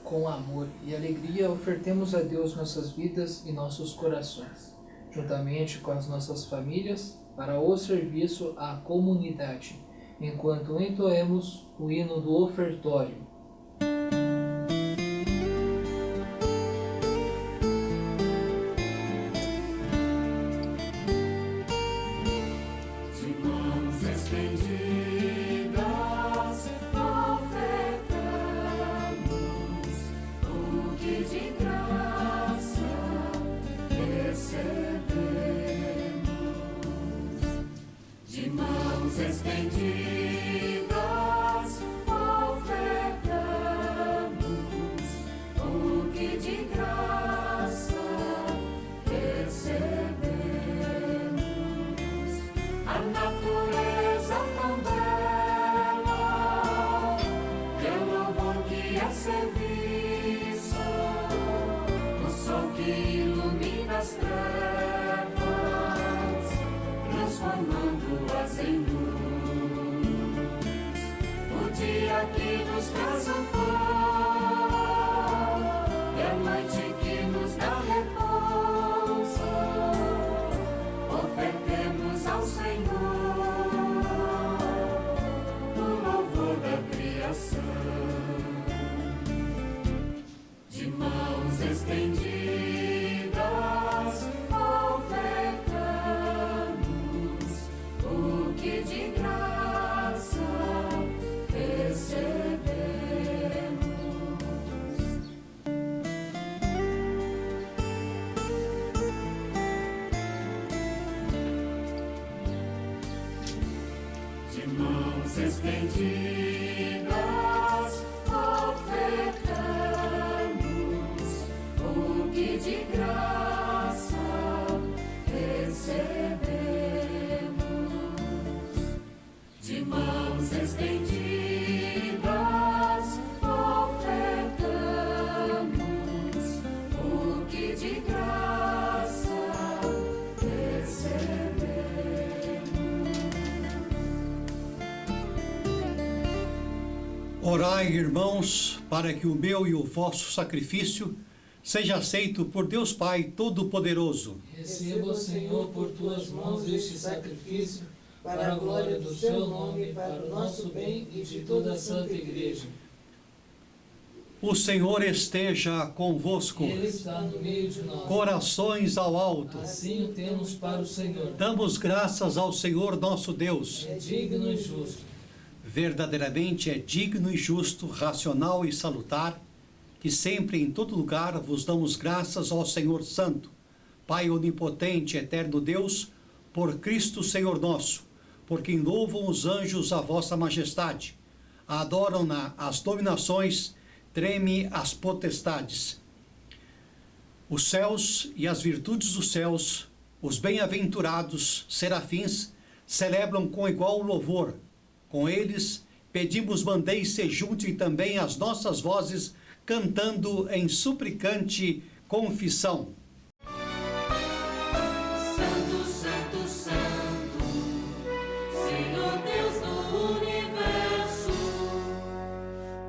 Speaker 2: Com amor e alegria, ofertemos a Deus nossas vidas e nossos corações, juntamente com as nossas famílias, para o serviço à comunidade, enquanto entoemos o hino do ofertório.
Speaker 8: Transformando-as em luz, o dia que nos traz o pão e a noite que nos dá repouso, ofertemos ao Senhor o louvor da criação, de mãos estendidas. Estendidas, ofertamos o que de graça recebemos. De mãos estendidas, ofertamos o que de graça recebemos.
Speaker 5: Orai, irmãos, para que o meu e o vosso sacrifício seja aceito por Deus Pai Todo-Poderoso.
Speaker 2: Receba, Senhor, por tuas mãos este sacrifício, para a glória do seu nome, para o nosso bem e de toda a Santa Igreja.
Speaker 5: O Senhor esteja convosco.
Speaker 2: Ele está no meio de nós.
Speaker 5: Corações ao alto.
Speaker 2: Assim o temos para o Senhor.
Speaker 5: Damos graças ao Senhor nosso Deus.
Speaker 2: É digno e justo.
Speaker 5: Verdadeiramente é digno e justo, racional e salutar, que sempre em todo lugar vos damos graças ao Senhor Santo, Pai onipotente, eterno Deus, por Cristo Senhor nosso, por quem louvam os anjos a vossa majestade, adoram-na as dominações, treme as potestades. Os céus e as virtudes dos céus, os bem-aventurados serafins, celebram com igual louvor. Com eles, pedimos mandeis se junte também as nossas vozes, cantando em suplicante confissão.
Speaker 8: Santo, Santo, Santo, Senhor Deus do universo,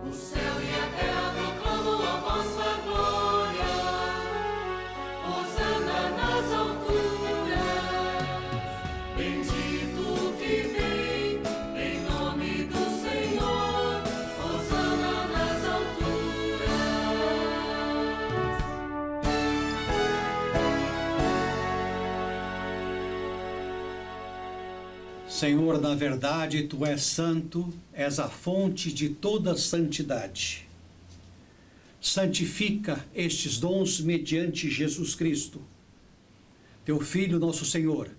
Speaker 8: o céu e a terra proclamam a vossa glória. Hosana nas alturas, bendito que vem em nome do Senhor. Hosana nas alturas.
Speaker 5: Senhor, na verdade, Tu és santo, és a fonte de toda santidade. Santifica estes dons mediante Jesus Cristo, Teu Filho, nosso Senhor.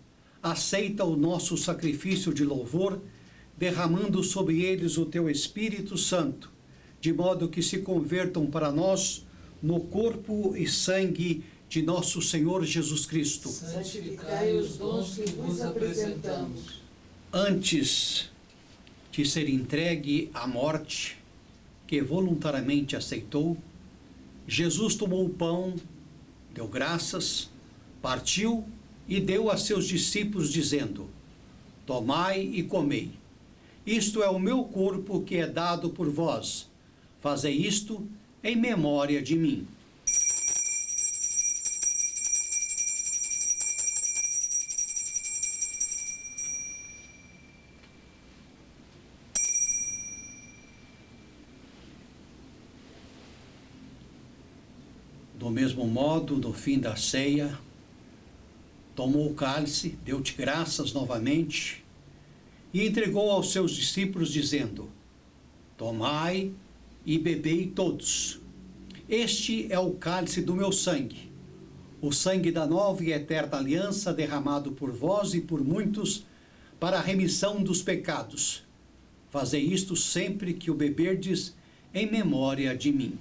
Speaker 5: Aceita o nosso sacrifício de louvor, derramando sobre eles o Teu Espírito Santo, de modo que se convertam para nós no corpo e sangue de nosso Senhor Jesus Cristo.
Speaker 2: Santificai os dons que vos apresentamos.
Speaker 5: Antes de ser entregue à morte, que voluntariamente aceitou, Jesus tomou o pão, deu graças, partiu e deu a seus discípulos, dizendo: Tomai e comei. Isto é o meu corpo que é dado por vós. Fazei isto em memória de mim. Do mesmo modo, no fim da ceia, tomou o cálice, deu-te graças novamente e entregou aos seus discípulos, dizendo: Tomai e bebei todos. Este é o cálice do meu sangue, o sangue da nova e eterna aliança, derramado por vós e por muitos para a remissão dos pecados. Fazei isto sempre que o beberdes, em memória de mim.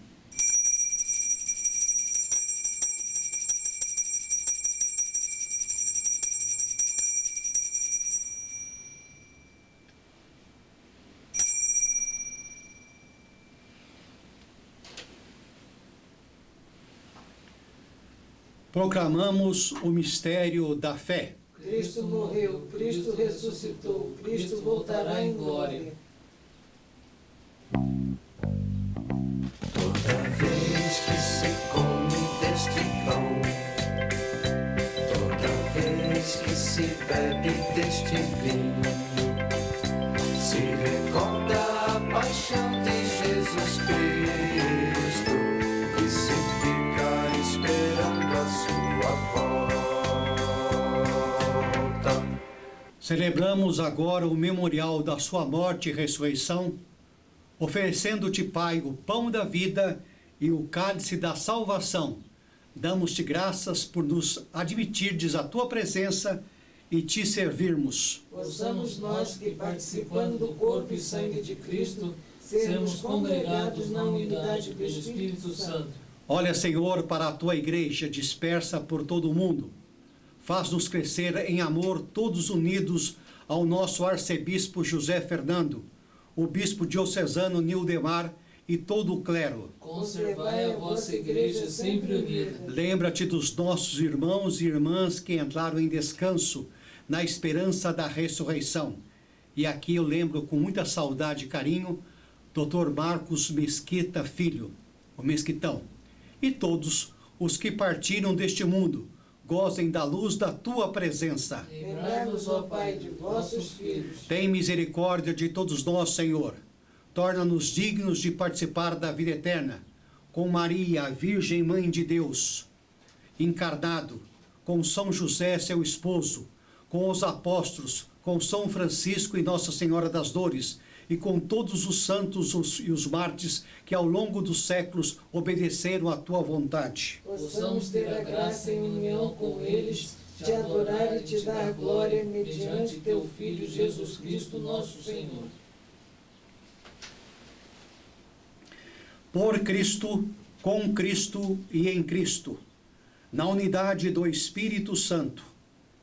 Speaker 5: Proclamamos o mistério da fé.
Speaker 10: Cristo morreu, Cristo ressuscitou, Cristo voltará em glória.
Speaker 7: Toda vez que se come deste pão, toda vez que se bebe deste vinho, se recorda a paixão de Jesus Cristo, que se fica esperando a sua volta.
Speaker 5: Celebramos agora o memorial da sua morte e ressurreição, oferecendo-te, Pai, o pão da vida e o cálice da salvação. Damos-te graças por nos admitirdes a tua presença e te servirmos.
Speaker 10: Possamos nós que, participando do corpo e sangue de Cristo, sermos congregados na unidade do Espírito Santo.
Speaker 5: Olha, Senhor, para a tua igreja dispersa por todo o mundo. Faz-nos crescer em amor, todos unidos ao nosso arcebispo José Fernando, o bispo diocesano Nildemar e todo o clero.
Speaker 2: Conservai a vossa igreja sempre unida.
Speaker 5: Lembra-te dos nossos irmãos e irmãs que entraram em descanso na esperança da ressurreição. E aqui eu lembro com muita saudade e carinho Dr. Marcos Mesquita Filho, o Mesquitão, e todos os que partiram deste mundo. Gozem da luz da tua presença.
Speaker 10: Lembrai-nos, ó Pai, de vossos filhos.
Speaker 5: Tem misericórdia de todos nós, Senhor. Torna-nos dignos de participar da vida eterna. com Maria, a Virgem Mãe de Deus, encarnado, com São José, seu esposo, com os apóstolos, com São Francisco e Nossa Senhora das Dores, e com todos os santos e os mártires que ao longo dos séculos obedeceram à tua vontade.
Speaker 10: Possamos ter a graça em união com eles, te adorar e te dar glória mediante teu Filho Jesus Cristo, nosso Senhor.
Speaker 5: Por Cristo, com Cristo e em Cristo, na unidade do Espírito Santo,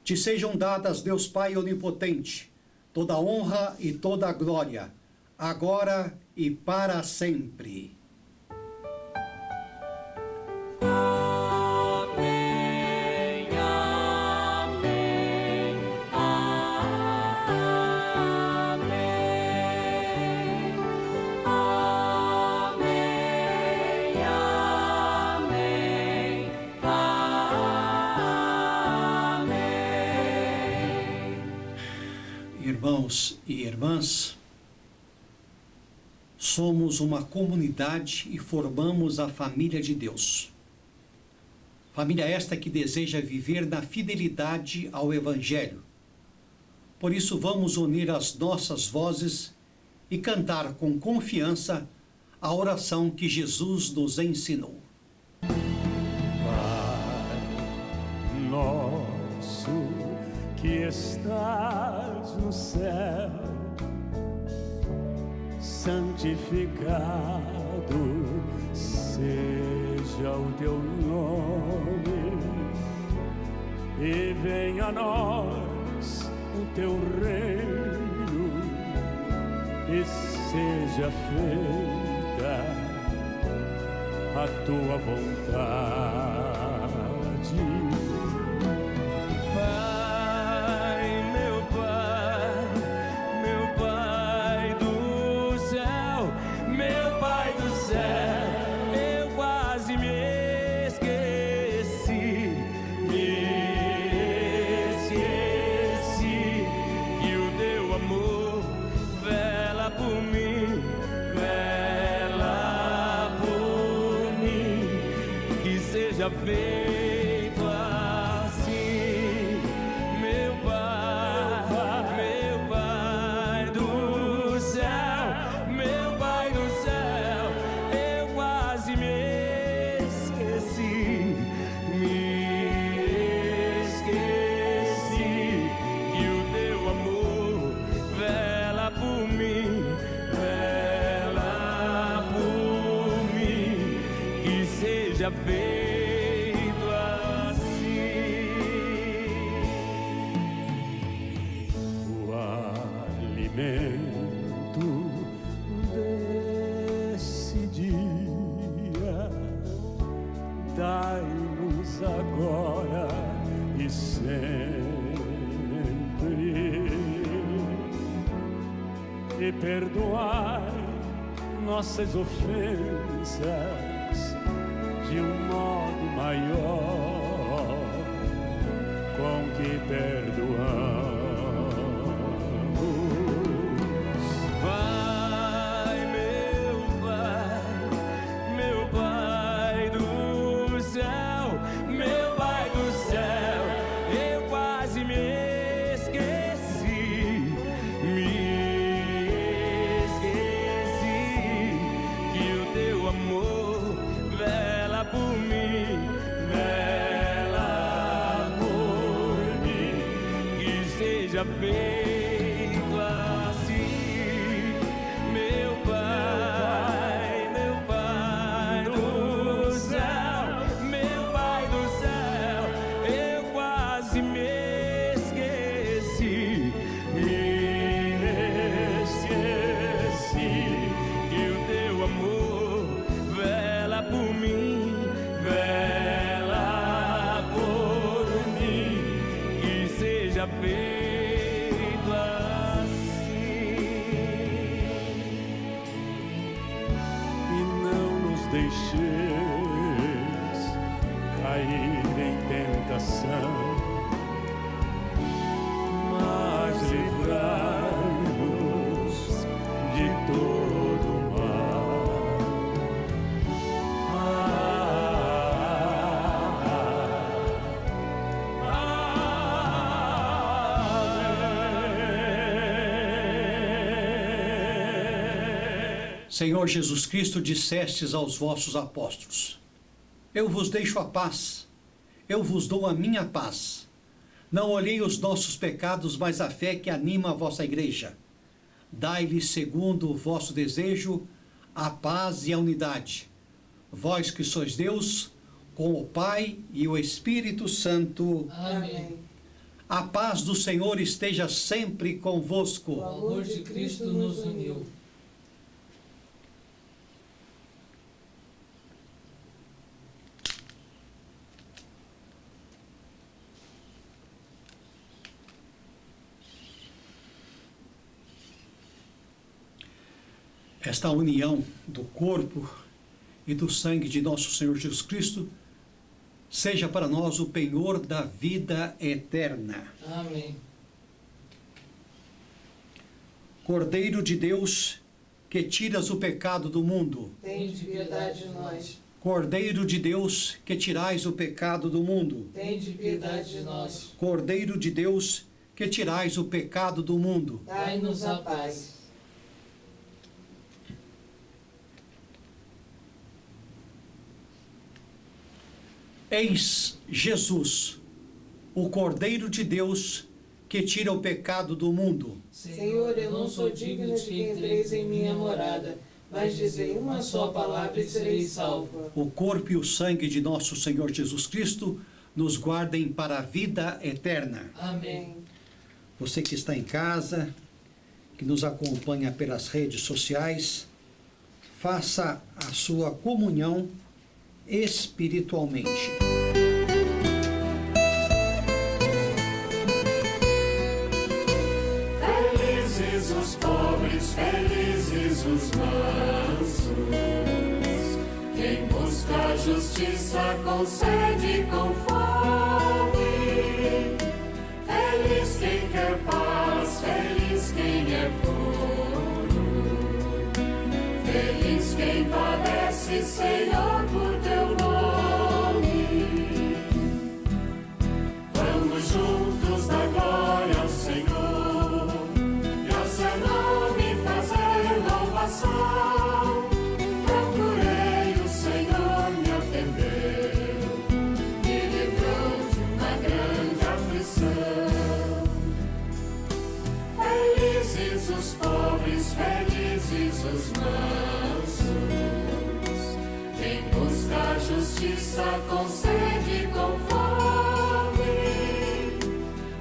Speaker 5: te sejam dadas, Deus Pai onipotente, toda honra e toda glória, agora e para sempre.
Speaker 7: Amém, amém, amém, amém, amém.
Speaker 5: Irmãos e irmãs, somos uma comunidade e formamos a família de Deus. Família esta que deseja viver na fidelidade ao Evangelho. Por isso vamos unir as nossas vozes e cantar com confiança a oração que Jesus nos ensinou.
Speaker 4: Pai nosso que estás no céu, santificado seja o teu nome, e venha a nós o teu reino, e seja feita a tua vontade. Pai, meu Pai do céu, meu Pai do céu, eu quase me esqueci que o teu amor vela por mim, que seja feito assim, meu Pai do céu, meu Pai do céu, eu quase me esqueci que o teu amor vela por mim, que seja feito assim. O alimento desse dia dai-nos agora e sempre, e perdoai nossas ofensas de um modo maior com que perdoamos. Pai, meu Pai do céu, meu Pai do céu, eu quase me esqueci que o teu amor vela por mim, que seja feito assim, meu Pai do céu, meu Pai do céu, eu quase me esqueci que o teu amor vela por mim, que seja feito assim. E não nos deixeis cair em tentação, mas livrai-nos de todo mal.
Speaker 5: Senhor Jesus Cristo, dissestes aos vossos apóstolos: eu vos deixo a paz, eu vos dou a minha paz. Não olhei os nossos pecados, mas a fé que anima a vossa igreja. Dai-lhe, segundo o vosso desejo, a paz e a unidade. Vós que sois Deus, com o Pai e o Espírito Santo.
Speaker 10: Amém.
Speaker 5: A paz do Senhor esteja sempre convosco.
Speaker 10: O amor de Cristo nos uniu.
Speaker 5: Esta união do corpo e do sangue de nosso Senhor Jesus Cristo seja para nós o penhor da vida eterna.
Speaker 10: Amém.
Speaker 5: Cordeiro de Deus, que tiras o pecado do mundo.
Speaker 10: Tende piedade de nós.
Speaker 5: Cordeiro de Deus, que tirais o pecado do mundo.
Speaker 10: Tende piedade de nós.
Speaker 5: Cordeiro de Deus, que tirais o pecado do mundo.
Speaker 10: Dai-nos a paz.
Speaker 5: Eis Jesus, o Cordeiro de Deus, que tira o pecado do mundo.
Speaker 10: Senhor, eu não sou digno de que entreis em minha morada, mas dizei uma só palavra e serei salvo.
Speaker 5: O corpo e o sangue de nosso Senhor Jesus Cristo nos guardem para a vida eterna.
Speaker 10: Amém.
Speaker 5: Você que está em casa, que nos acompanha pelas redes sociais, faça a sua comunhão espiritualmente.
Speaker 8: Felizes os pobres, felizes os mansos, quem busca a justiça com sede e com fome. Feliz quem quer paz, feliz quem é puro, feliz quem padece, Senhor, por teu nome. Vamos juntos dar glória ao Senhor e ao seu nome fazer louvação. Procurei, o Senhor me atendeu, me livrou de uma grande aflição. Felizes os pobres, felizes os mansos, quem busca a justiça com sede e com fome.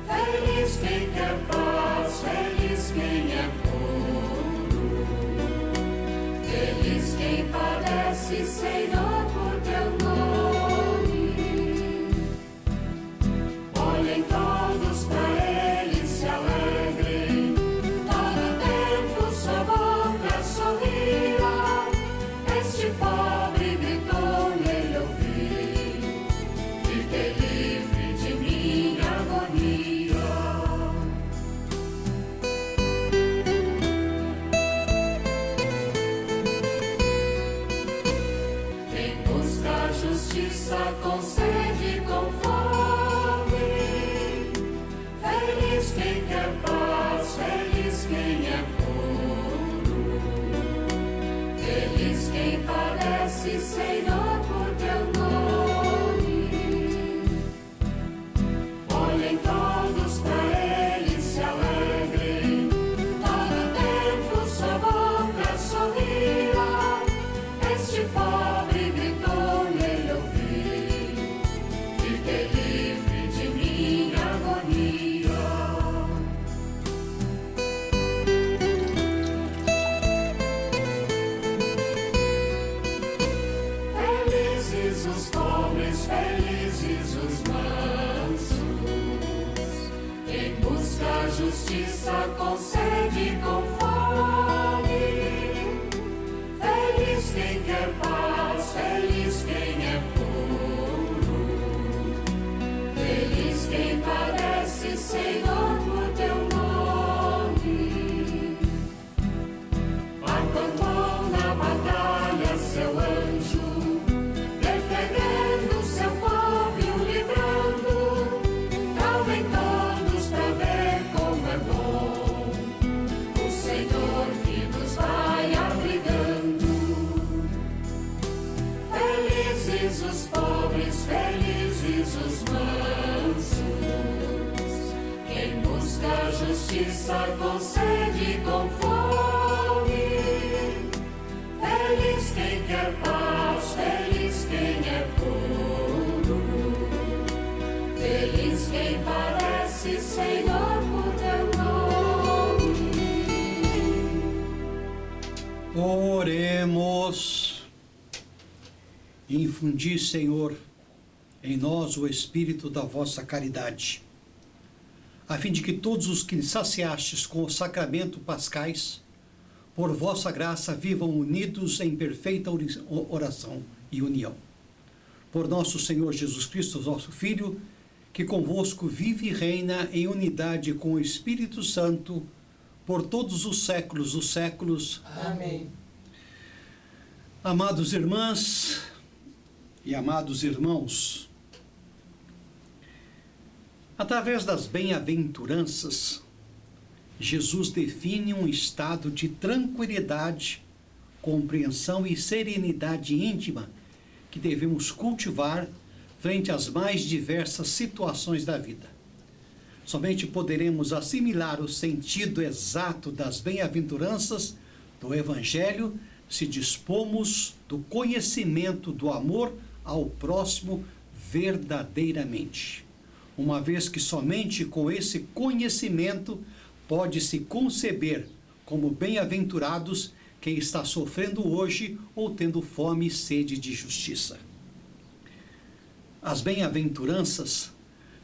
Speaker 8: Feliz quem quer paz, feliz quem é puro, feliz quem padece, Senhor, por teu nome. Olhem todos para ele, se alegrem, todo tempo sua boca sorrirá. Este pobre gritou e ele ouviu, fiquei livre de minha agonia. Quem busca a justiça com sede e com fome, feliz quem quer paz, feliz quem é puro, feliz quem padece, Senhor, por teu nome. Olhem todos para ele, se alegrem, todo tempo sua boca sorrirá. Este pobre gritou e ele ouviu, fiquei livre de minha agonia. Felizes os pobres, felizes os mansos, quem busca a justiça com sede e com fome. Feliz quem quer paz, feliz quem é puro, feliz quem padece, Senhor, por teu nome. Acampou na batalha seu anjo, defendendo seu povo e o livrando. Calvem todos pra ver como é bom o Senhor que nos vai abrigando. justiça concede com fome. Feliz quem quer paz, feliz quem é puro. Feliz quem padece, Senhor, por teu nome.
Speaker 5: Oremos. Infundi, Senhor, em nós o espírito da vossa caridade, a fim de que todos os que saciastes com o sacramento pascais, por vossa graça vivam unidos em perfeita oração e união. Por nosso Senhor Jesus Cristo, vosso Filho, que convosco vive e reina em unidade com o Espírito Santo, por todos os séculos dos séculos.
Speaker 10: Amém.
Speaker 5: Amados irmãs e amados irmãos, através das bem-aventuranças, Jesus define um estado de tranquilidade, compreensão e serenidade íntima que devemos cultivar frente às mais diversas situações da vida. Somente poderemos assimilar o sentido exato das bem-aventuranças do Evangelho se dispomos do conhecimento do amor ao próximo verdadeiramente, uma vez que somente com esse conhecimento pode-se conceber como bem-aventurados quem está sofrendo hoje ou tendo fome e sede de justiça. As bem-aventuranças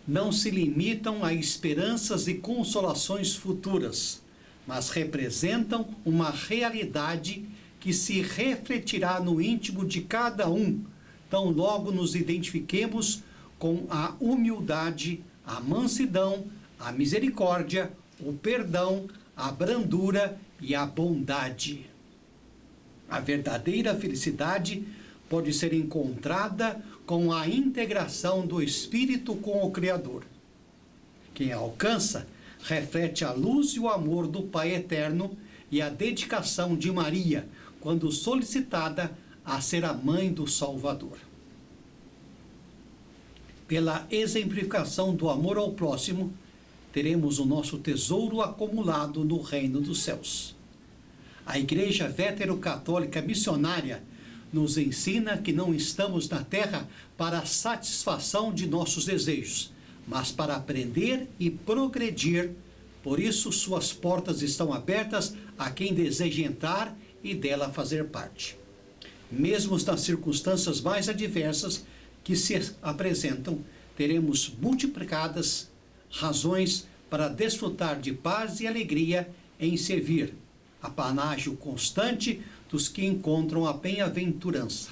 Speaker 5: não se limitam a esperanças e consolações futuras, mas representam uma realidade que se refletirá no íntimo de cada um, tão logo nos identifiquemos com a humildade, a mansidão, a misericórdia, o perdão, a brandura e a bondade. A verdadeira felicidade pode ser encontrada com a integração do Espírito com o Criador. Quem a alcança reflete a luz e o amor do Pai Eterno e a dedicação de Maria, quando solicitada a ser a mãe do Salvador. Pela exemplificação do amor ao próximo, teremos o nosso tesouro acumulado no reino dos céus. A Igreja Vétero-Católica Missionária nos ensina que não estamos na terra para a satisfação de nossos desejos, mas para aprender e progredir. Por isso, suas portas estão abertas a quem deseja entrar e dela fazer parte. Mesmo nas circunstâncias mais adversas que se apresentam, teremos multiplicadas razões para desfrutar de paz e alegria em servir, apanágio constante dos que encontram a bem-aventurança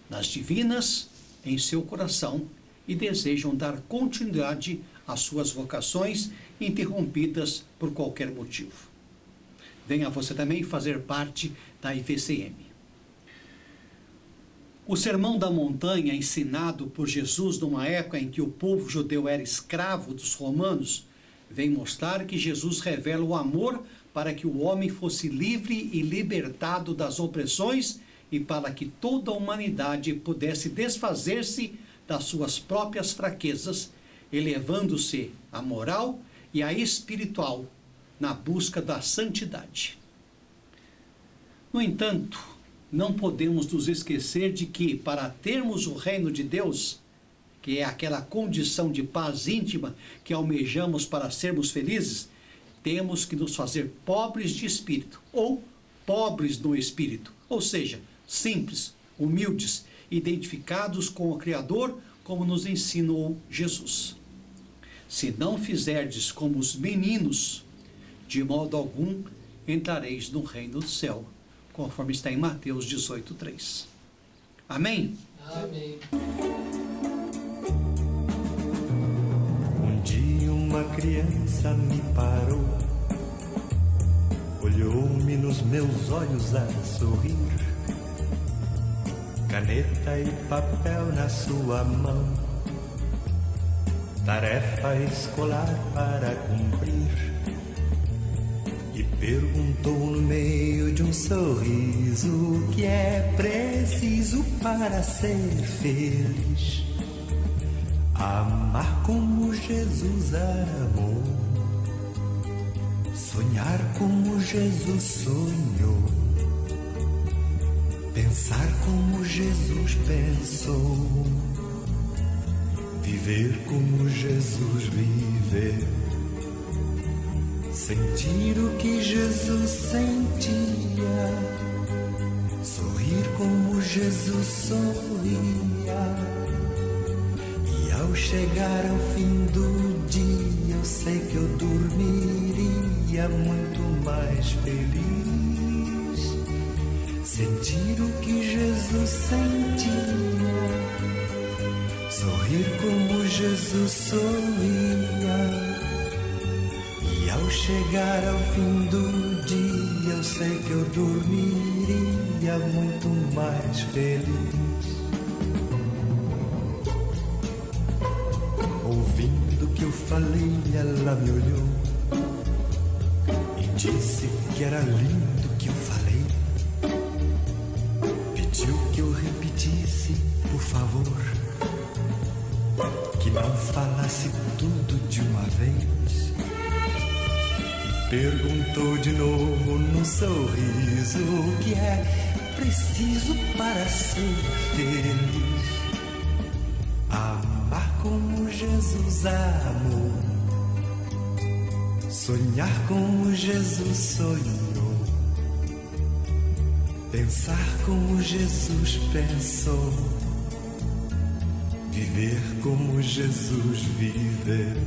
Speaker 5: nas divinas em seu coração e desejam dar continuidade às suas vocações interrompidas por qualquer motivo. Venha você também fazer parte da IVCM. O Sermão da Montanha, ensinado por Jesus numa época em que o povo judeu era escravo dos romanos, vem mostrar que Jesus revela o amor para que o homem fosse livre e libertado das opressões e para que toda a humanidade pudesse desfazer-se das suas próprias fraquezas, elevando-se a moral e a espiritual na busca da santidade. No entanto, não podemos nos esquecer de que, para termos o reino de Deus, que é aquela condição de paz íntima que almejamos para sermos felizes, temos que nos fazer pobres de espírito, ou pobres no espírito, ou seja, simples, humildes, identificados com o Criador, como nos ensinou Jesus. Se não fizerdes como os meninos, de modo algum entrareis no reino do céu, conforme está em Mateus 18:3. Amém?
Speaker 2: Amém.
Speaker 7: Um dia uma criança me parou, olhou-me nos meus olhos a sorrir, caneta e papel na sua mão, tarefa escolar para cumprir, e perguntou no meio de um sorriso o que é preciso para ser feliz. Amar como Jesus amou. Sonhar como Jesus sonhou, pensar como Jesus pensou, viver como Jesus viveu, sentir o que Jesus sentia, sorrir como Jesus sorria. E ao chegar ao fim do dia, eu sei que eu dormiria muito mais feliz. Sentir o que Jesus sentia, sorrir como Jesus sorria. E ao chegar ao fim do dia, eu sei que eu dormiria muito mais feliz. Ouvindo o que eu falei, ela me olhou e disse que era lindo o que eu falei. Pediu que eu repetisse, por favor, que não falasse tudo de uma vez. E perguntou de novo num sorriso o que é preciso para ser feliz. Amar como Jesus amou, sonhar como Jesus sonhou, pensar como Jesus pensou, viver como Jesus viveu,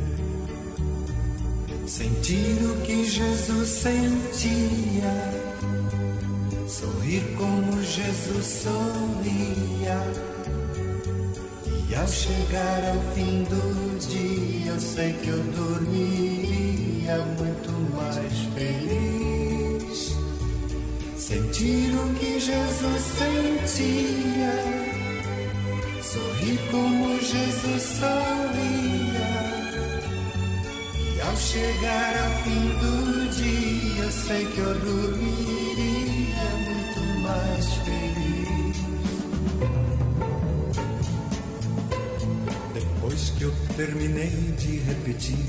Speaker 7: sentir o que Jesus sentia, sorrir como Jesus sorria. E ao chegar ao fim do dia, eu sei que eu dormiria muito mais feliz. Sentir o que Jesus sentia, sorrir como Jesus sorria. E ao chegar ao fim do dia, eu sei que eu dormiria muito mais feliz. Depois que eu terminei de repetir,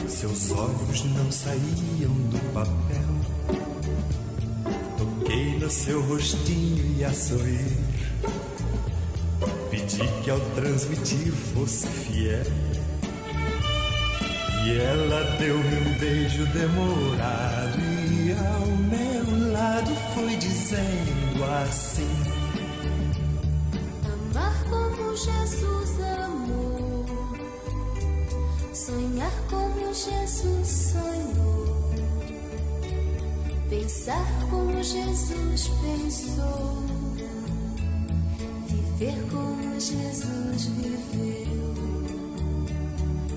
Speaker 7: seus olhos não saíam do papel. Toquei no seu rostinho e a sorrir, pedi que ao transmitir fosse fiel. E ela deu-me um beijo demorado e ao meu lado foi dizendo assim:
Speaker 8: amar como Jesus amou, sonhar como Jesus sonhou, pensar como Jesus pensou, viver como Jesus viveu,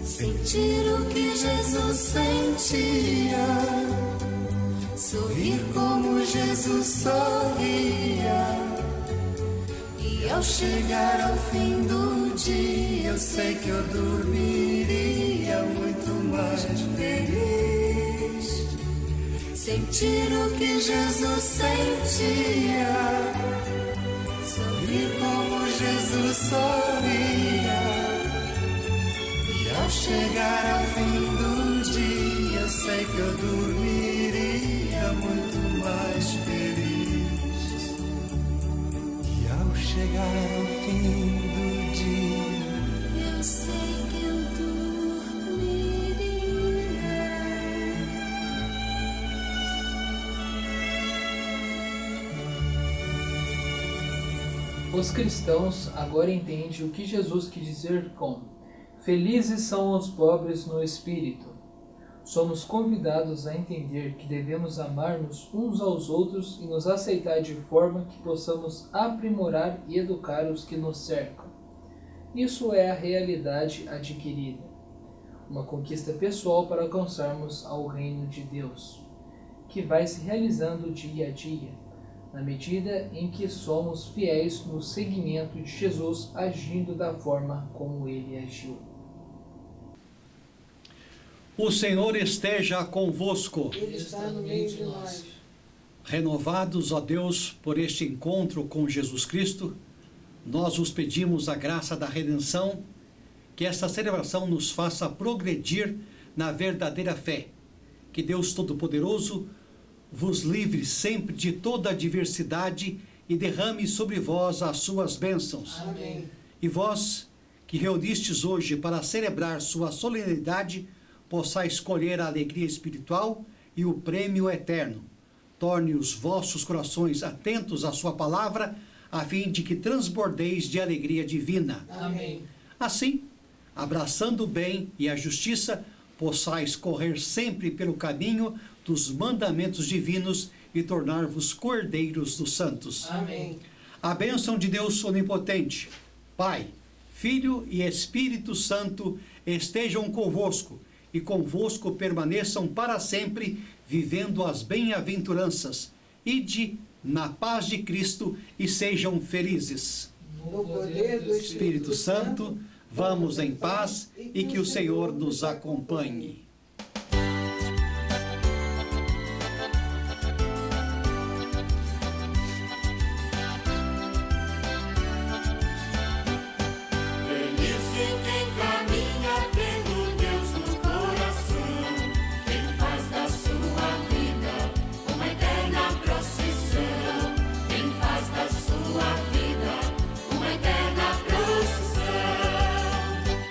Speaker 8: sentir o que Jesus sentia, sorrir como Jesus sorria. E ao chegar ao fim do dia, eu sei que eu dormiria muito mais feliz. Sentir o que Jesus sentia, sorrir como Jesus sorria. E ao chegar ao fim do dia, eu sei que eu dormiria muito mais feliz. E ao chegar ao fim do dia, eu sei que eu dormiria.
Speaker 2: Os cristãos agora entendem o que Jesus quis dizer com felizes são os pobres no espírito. Somos convidados a entender que devemos amar-nos uns aos outros e nos aceitar de forma que possamos aprimorar e educar os que nos cercam. Isso é a realidade adquirida, uma conquista pessoal para alcançarmos ao reino de Deus, que vai se realizando dia a dia, na medida em que somos fiéis no seguimento de Jesus, agindo da forma como ele agiu.
Speaker 5: O Senhor esteja convosco.
Speaker 10: Ele está no meio de nós.
Speaker 5: Renovados, ó Deus, por este encontro com Jesus Cristo, nós os pedimos a graça da redenção, que esta celebração nos faça progredir na verdadeira fé. Que Deus Todo-Poderoso vos livre sempre de toda adversidade e derrame sobre vós as suas bênçãos.
Speaker 10: Amém.
Speaker 5: E vós, que reunistes hoje para celebrar sua solenidade, possais escolher a alegria espiritual e o prêmio eterno. Torne os vossos corações atentos à sua palavra, a fim de que transbordeis de alegria divina.
Speaker 10: Amém.
Speaker 5: Assim, abraçando o bem e a justiça, possais correr sempre pelo caminho dos mandamentos divinos e tornar-vos cordeiros dos santos.
Speaker 10: Amém.
Speaker 5: A bênção de Deus Onipotente, Pai, Filho e Espírito Santo estejam convosco e convosco permaneçam para sempre, vivendo as bem-aventuranças. Ide na paz de Cristo e sejam felizes.
Speaker 10: No poder do
Speaker 5: Espírito Santo, vamos em paz e que o Senhor nos acompanhe.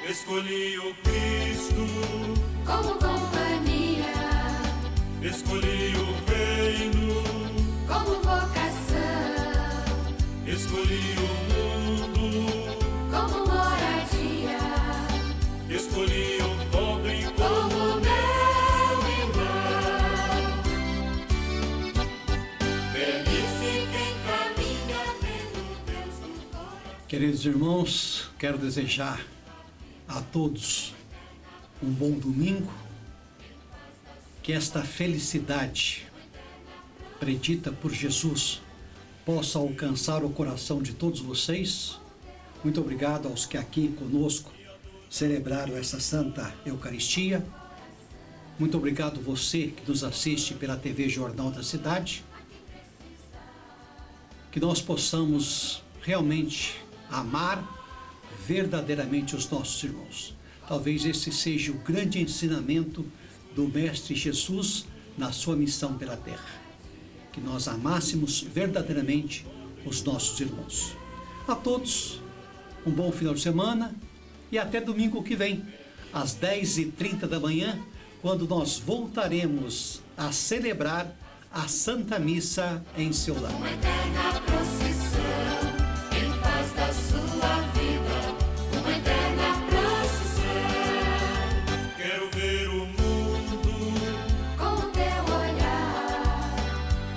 Speaker 4: Escolhi o Cristo
Speaker 8: como companhia,
Speaker 4: escolhi o reino
Speaker 8: como vocação,
Speaker 4: escolhi o mundo
Speaker 8: como moradia,
Speaker 4: escolhi o pobre
Speaker 8: como meu irmão. Feliz quem caminha tendo Deus no coração.
Speaker 5: Queridos irmãos, quero desejar a todos um bom domingo, que esta felicidade predita por Jesus possa alcançar o coração de todos vocês. Muito obrigado aos que aqui conosco celebraram essa Santa Eucaristia. Muito obrigado você que nos assiste pela TV Jornal da Cidade. Que nós possamos realmente amar verdadeiramente os nossos irmãos. Talvez esse seja o grande ensinamento do Mestre Jesus na sua missão pela terra. Que nós amássemos verdadeiramente os nossos irmãos. A todos, um bom final de semana e até domingo que vem, às 10h30 da manhã, quando nós voltaremos a celebrar a Santa Missa em seu lar.
Speaker 8: Uma eterna procissão, em paz da sua vida, uma eterna procissão.
Speaker 4: Quero ver o mundo
Speaker 8: Com o teu olhar,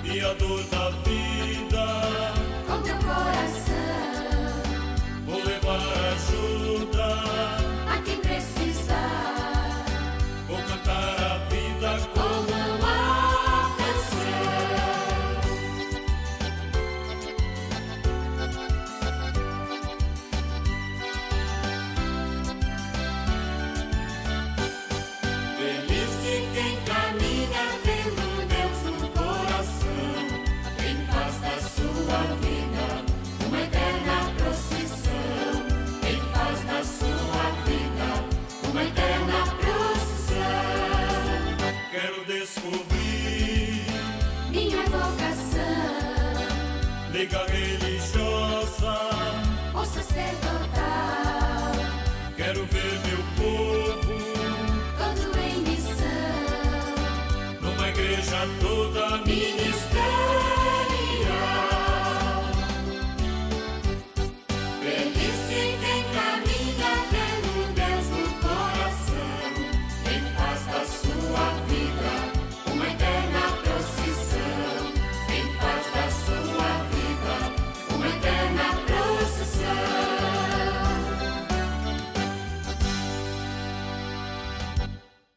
Speaker 4: e a dor da vida.
Speaker 8: com teu coração,
Speaker 4: Vou levar ajuda,
Speaker 8: a quem precisar,
Speaker 4: vou cantar a vida
Speaker 8: como uma canção. Feliz de quem caminha tendo Deus no coração, em paz da sua vida, uma eterna procissão. Em paz da sua vida, uma eterna procissão.
Speaker 4: quero descobrir.
Speaker 8: Minha vocação,
Speaker 4: Liga religiosa,
Speaker 8: ou sacerdotal,
Speaker 4: quero ver meu povo
Speaker 8: todo em missão,
Speaker 4: numa igreja toda
Speaker 8: ministério.